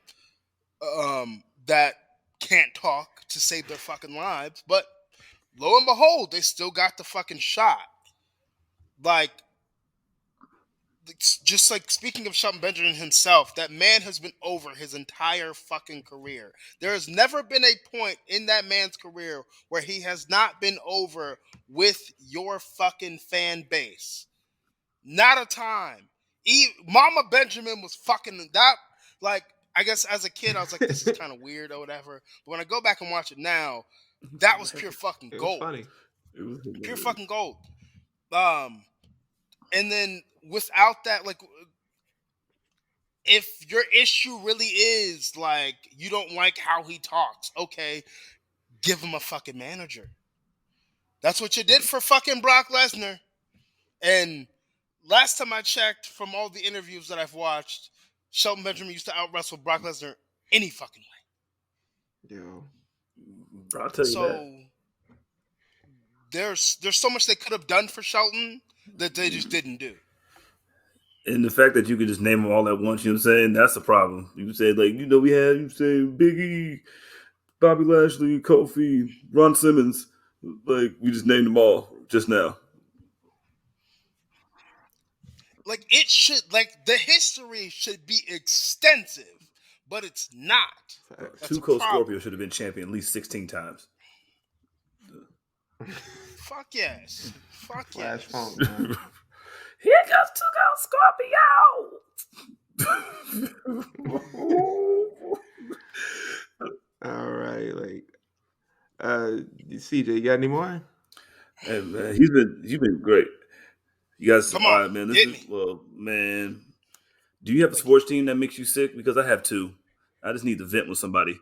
that can't talk to save their fucking lives, but lo and behold, they still got the fucking shot. Like, just like speaking of Shelton Benjamin himself, that man has been over his entire fucking career. There has never been a point in that man's career where he has not been over with your fucking fan base. Not a time. Mama Benjamin was fucking that. Like, I guess as a kid, I was like, this is kind of weird or whatever. But when I go back and watch it now, that was pure fucking gold. Funny. It was pure fucking gold. And then without that, like, if your issue really is like you don't like how he talks, okay, give him a fucking manager. That's what you did for fucking Brock Lesnar. And last time I checked, from all the interviews that I've watched, Shelton Benjamin used to out-wrestle Brock Lesnar any fucking way. Yo, I'll tell you that. There's so much they could have done for Shelton that they just didn't do. And the fact that you could just name them all at once, you know what I'm saying? That's the problem. You say, like, we had, you say, Big E, Bobby Lashley, Kofi, Ron Simmons. Like, we just named them all just now. Like, it should, like, the history should be extensive, but it's not. Two Cold Scorpio should have been champion at least 16 times. Fuck yes. Fuck yes. Funk, Here comes Two Cold Scorpio! All right, like, CJ, you got any more? Hey, man, he's been great. You guys, come on, man. Well, man, Do you have a sports team that makes you sick? Because I have two. I just need to vent with somebody.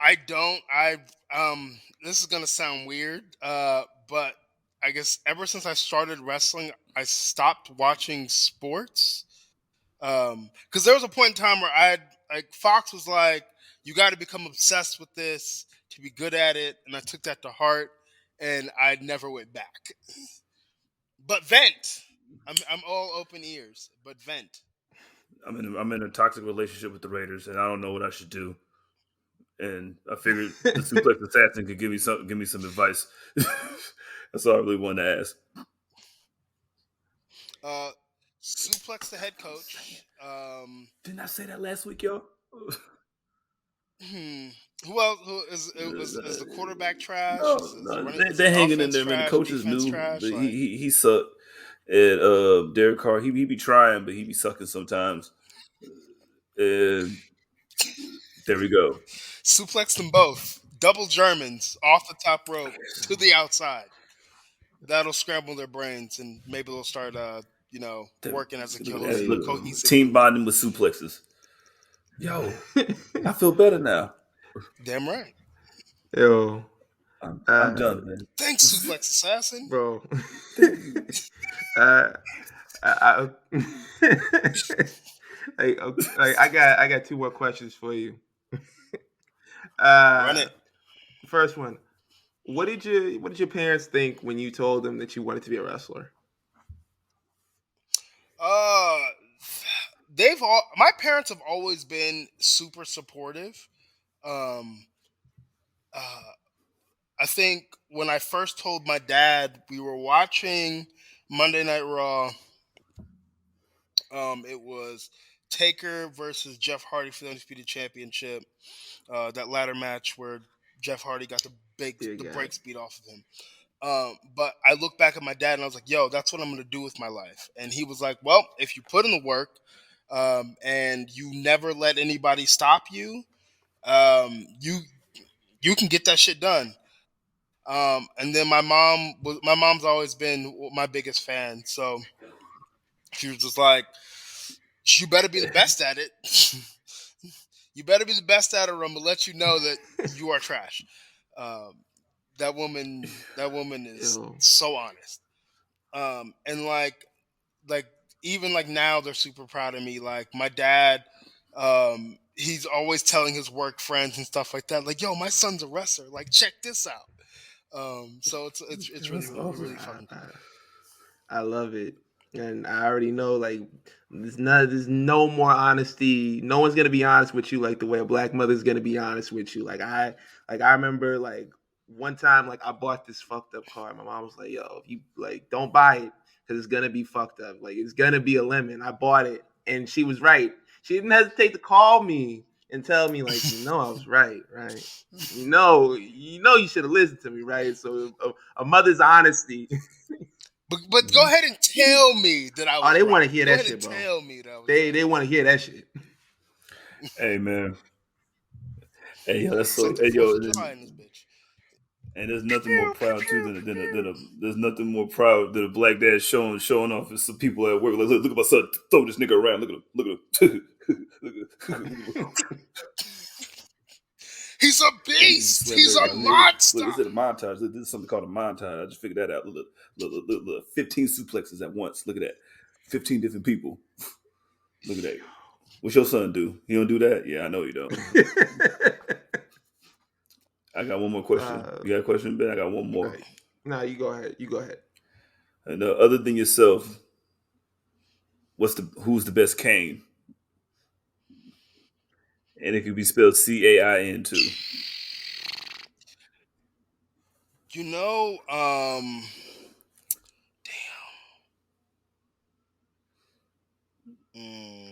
I don't. This is gonna sound weird. But I guess ever since I started wrestling, I stopped watching sports. Because there was a point in time where Fox was like, "You got to become obsessed with this to be good at it," and I took that to heart, and I never went back. But vent. I'm all open ears. But vent. I'm in a toxic relationship with the Raiders, and I don't know what I should do. And I figured the Suplex Assassin could give me some advice. That's all I really wanted to ask. Suplex the head coach. Didn't I say that last week, y'all? Who else? Is the quarterback trash? No, they're hanging in there, man. The coach is new, but he sucked. And Derek Carr, he be trying, but he be sucking sometimes. And there we go. Suplex them both. Double Germans off the top rope to the outside. That'll scramble their brains, and maybe they'll start, working as a cohesive team bonding with suplexes. Yo, I feel better now. Damn right. Yo, I'm done, man. Thanks, Suplex Assassin, bro. I got two more questions for you. Run it. First one. What did your parents think when you told them that you wanted to be a wrestler? My parents have always been super supportive. I think when I first told my dad, we were watching Monday Night Raw. It was Taker versus Jeff Hardy for the Undisputed Championship. That ladder match where Jeff Hardy got the brakes beat off of him. But I look back at my dad and I was like, yo, that's what I'm going to do with my life. And he was like, well, if you put in the work and you never let anybody stop you, you can get that shit done. And then my mom's always been my biggest fan. So she was just like, you better be the best at it. You better be the best at it, or I'm gonna let you know that you are trash. That woman is so honest. And like even like now they're super proud of me. Like my dad, he's always telling his work friends and stuff like that. Like, yo, my son's a wrestler. Like, check this out. So it's really really fucking cool. I love it. And I already know, like, there's no more honesty. No one's gonna be honest with you like the way a black mother's gonna be honest with you. Like I remember, like, one time, like, I bought this fucked up car. My mom was like, "Yo, if you, like, don't buy it because it's gonna be fucked up. Like, it's gonna be a lemon." I bought it, and she was right. She didn't hesitate to call me and tell me, like, I was right. You should have listened to me, right? So a mother's honesty. But go ahead and tell me that I was. Oh, they want to hear that shit, bro. Tell me that they want to hear that shit. Hey, man. Hey, yo, that's so. Hey, yo, and there's nothing more proud too there's nothing more proud than a black dad showing off to some people at work. Like, look at my son, throw this nigga around. Look at him. He's a beast. He's a monster. Look, this is a montage. This is something called a montage. I just figured that out. Look, 15 suplexes at once. Look at that. 15 different people. Look at that. What's your son do? He don't do that? Yeah, I know he don't. I got one more question. You got a question, Ben? I got one more. Right. No, you go ahead. And other than yourself, who's the best Kane? And it could be spelled CAIN too.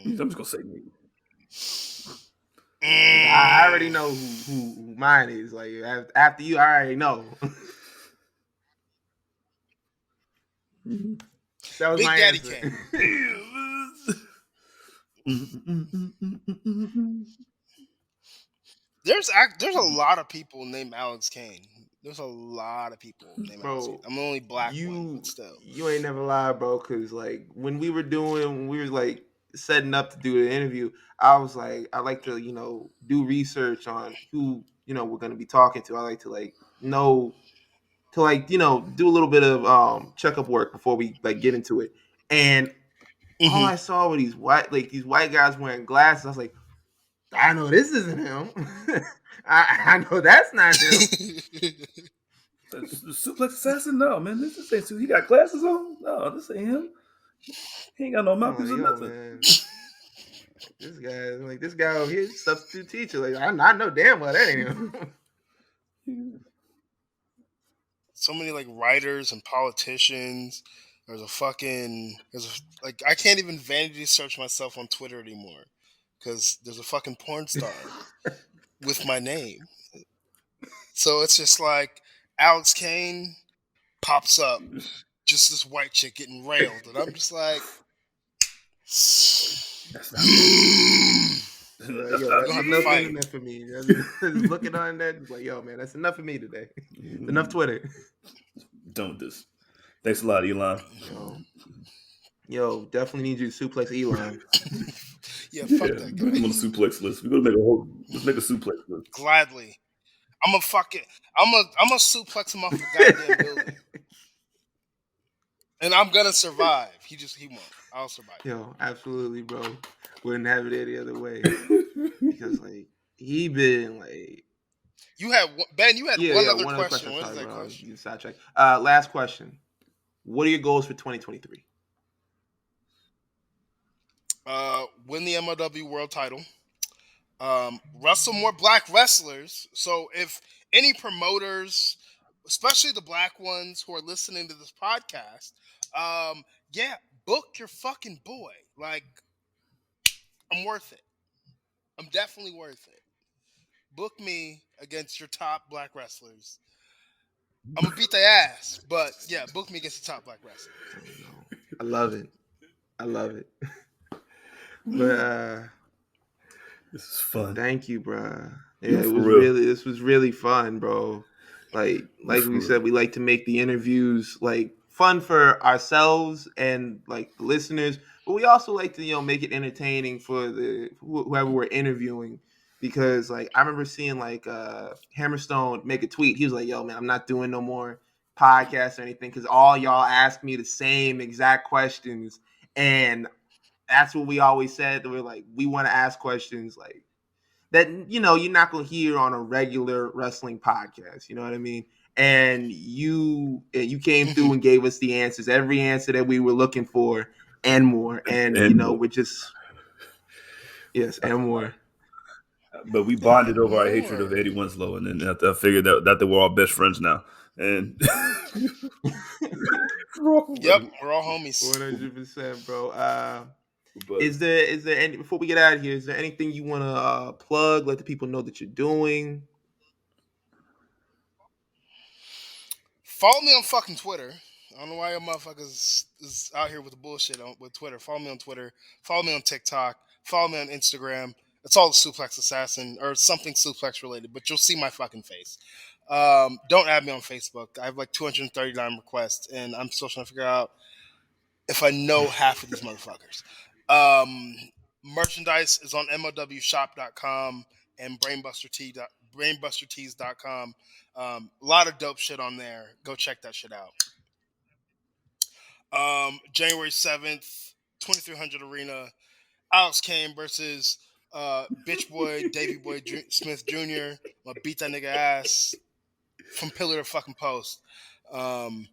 I'm just gonna say me. I already know who mine is. Like, after you, I already know. That was Big my Daddy answer. There's a lot of people named Alex Kane. There's a lot of people named Alex Kane. Bro, I'm the only black one, but still. you ain't never lied, bro. Cause like when we were like setting up to do the interview, I was like, I like to do research on who we're gonna be talking to. I like to know do a little bit of checkup work before we get into it. And all I saw were these white guys wearing glasses. I was like, I know this isn't him. I know that's not him. The Suplex Assassin? No, man. This ain't. He got glasses on? No, this ain't him. He ain't got no mouthpiece or nothing. Man. This guy over here, substitute teacher. Like I know damn well that ain't him. So many writers and politicians. I can't even vanity search myself on Twitter anymore because there's a fucking porn star with my name. So it's just like Alex Kane pops up, just this white chick getting railed, and I'm just like, that's not that's enough internet for me. Just looking on that, it's like, yo, man, that's enough for me today. Enough Twitter. Don't this. Thanks a lot, Elon. Yo, definitely need you to suplex Elon. Fuck that guy. Put him on the suplex list. We're gonna let's make a suplex list. Gladly. I'm a suplex him off the goddamn building. And I'm gonna survive. He won't. I'll survive. Yo, absolutely, bro. Wouldn't have it any other way. Because he been You had one other question. What is that bro. question? You sidetrack. Last question. What are your goals for 2023? Win the MLW World Title. Wrestle more black wrestlers. So if any promoters, especially the black ones who are listening to this podcast, book your fucking boy. I'm worth it. I'm definitely worth it. Book me against your top black wrestlers. I'm gonna beat their ass, but yeah, book me against the top black wrestlers. I love it. But this is fun. Thank you, bro. Yeah, this was really fun, bro. Like we said, we like to make the interviews fun for ourselves and the listeners, but we also like to make it entertaining for whoever we're interviewing. Because I remember seeing Hammerstone make a tweet. He was like, "Yo, man, I'm not doing no more podcasts or anything because all y'all ask me the same exact questions." And that's what we always said. We're we want to ask questions that you're not going to hear on a regular wrestling podcast. You know what I mean? And you came through and gave us the answers, every answer that we were looking for, and more. And we're just and more. But we bonded over our hatred of Eddie Winslow, and then I figured that they were all best friends now. And we're all homies. 100%, bro. Is there any, before we get out of here, is there anything you want to plug? Let the people know that you're doing. Follow me on fucking Twitter. I don't know why your motherfuckers is out here with the bullshit with Twitter. Follow me on Twitter. Follow me on TikTok. Follow me on Instagram. It's all Suplex Assassin or something Suplex related, but you'll see my fucking face. Don't add me on Facebook. I have 239 requests, and I'm still trying to figure out if I know half of these motherfuckers. Merchandise is on MLWshop.com and brainbustertees.com. A lot of dope shit on there. Go check that shit out. January 7th, 2300 Arena. Alex Kane versus bitch boy Davey Boy Smith Jr. I'll beat that nigga ass from pillar to fucking post. And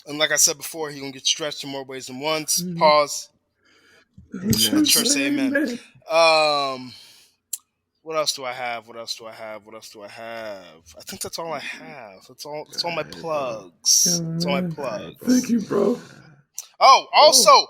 like I said before, he gonna get stretched in more ways than once. Pause. Church say amen. What else do I have? I think that's all I have. That's all my plugs. That's all my plugs. Thank you, bro. Oh, also,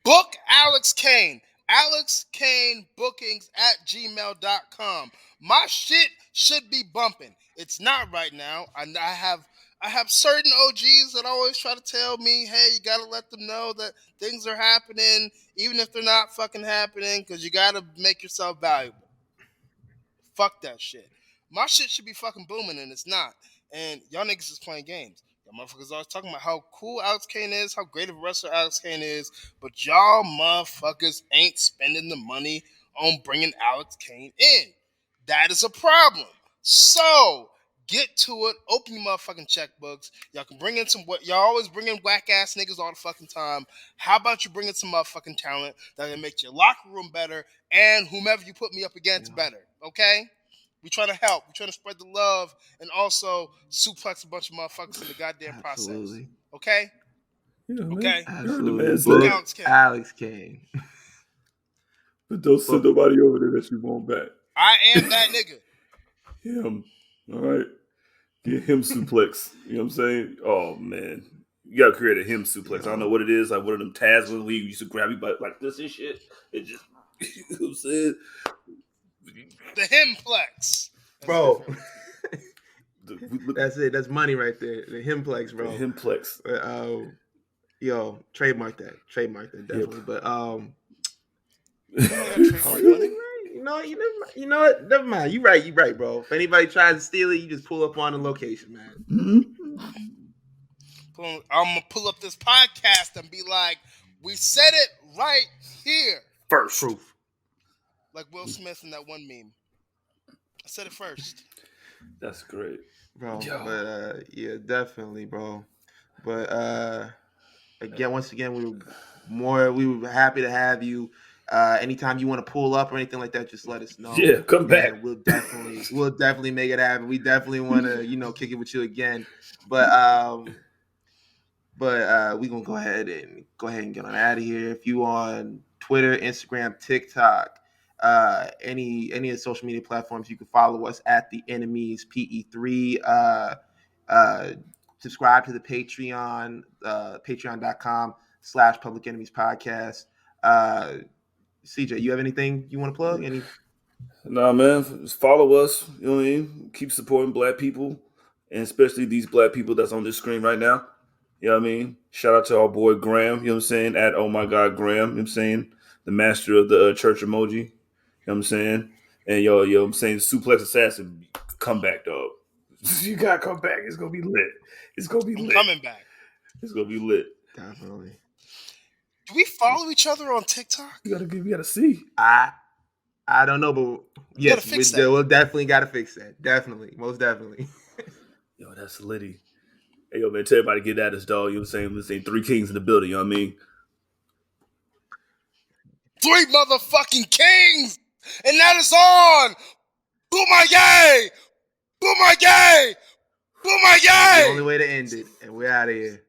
book Alex Kane. Alex Kane bookings at gmail.com. My shit should be bumping. It's not right now. I have certain OGs that always try to tell me, hey, you gotta let them know that things are happening, even if they're not fucking happening, because you gotta make yourself valuable. Fuck that shit. My shit should be fucking booming, and it's not. And y'all niggas is playing games. Y'all motherfuckers always talking about how cool Alex Kane is, how great of a wrestler Alex Kane is, but y'all motherfuckers ain't spending the money on bringing Alex Kane in. That is a problem. So get to it. Open your motherfucking checkbooks. Y'all can bring in some. Y'all always bring in whack ass niggas all the fucking time. How about you bring in some motherfucking talent that can make your locker room better and whomever you put me up against better? Okay. We trying to help. We trying to spread the love and also suplex a bunch of motherfuckers in the goddamn process. Okay? Yeah, man. Okay? Absolutely. Man, Book Alex Kane. Alex Kane. But don't send nobody over there that you want back. I am that nigga. Him. All right. Get him suplex. You know what I'm saying? Oh, man. You got to create a him suplex. I don't know what it is. Like one of them Taz when we used to grab you by like this and shit. It just, you know what I'm saying? The him flex. Bro. That's it. That's money right there. The Himplex, bro. The Himplex. Yo, trademark that. Trademark that definitely. Yep. But you know what? Never mind. You right, bro. If anybody tries to steal it, you just pull up on the location, man. I'm gonna pull up this podcast and be like, we said it right here. First. Proof. Like Will Smith in that one meme. I said it first. That's great. Bro. Yo. But yeah, definitely, bro. But once again, we were happy to have you. Anytime you want to pull up or anything like that, just let us know. Yeah, come back. We'll definitely make it happen. We definitely want to, kick it with you again. But we gonna go ahead and get on out of here. If you on Twitter, Instagram, TikTok, any of the social media platforms, you can follow us at The Enemies PE3. Subscribe to the Patreon, patreon.com/Public Enemies Podcast. CJ, you have anything you want to plug? Nah, man. Just follow us. You know what I mean? Keep supporting black people, and especially these black people that's on this screen right now. You know what I mean? Shout out to our boy Graham, you know what I'm saying? At Oh My God Graham, you know what I'm saying? The master of the church emoji. You know what I'm saying? And yo, I'm saying Suplex Assassin, come back, dog. You gotta come back. It's gonna be lit. It's gonna be lit. Coming back. It's gonna be lit. Definitely. Do we follow each other on TikTok? We gotta see. I don't know, but yes, we'll definitely gotta fix that. Definitely. Most definitely. Yo, that's litty. Hey, yo, man, tell everybody to get at us, dog. You know what I'm saying? We're saying 3 kings in the building, you know what I mean? 3 motherfucking kings! And that is on! Bomaye! Bomaye! Bomaye! That's the only way to end it, and we're out of here.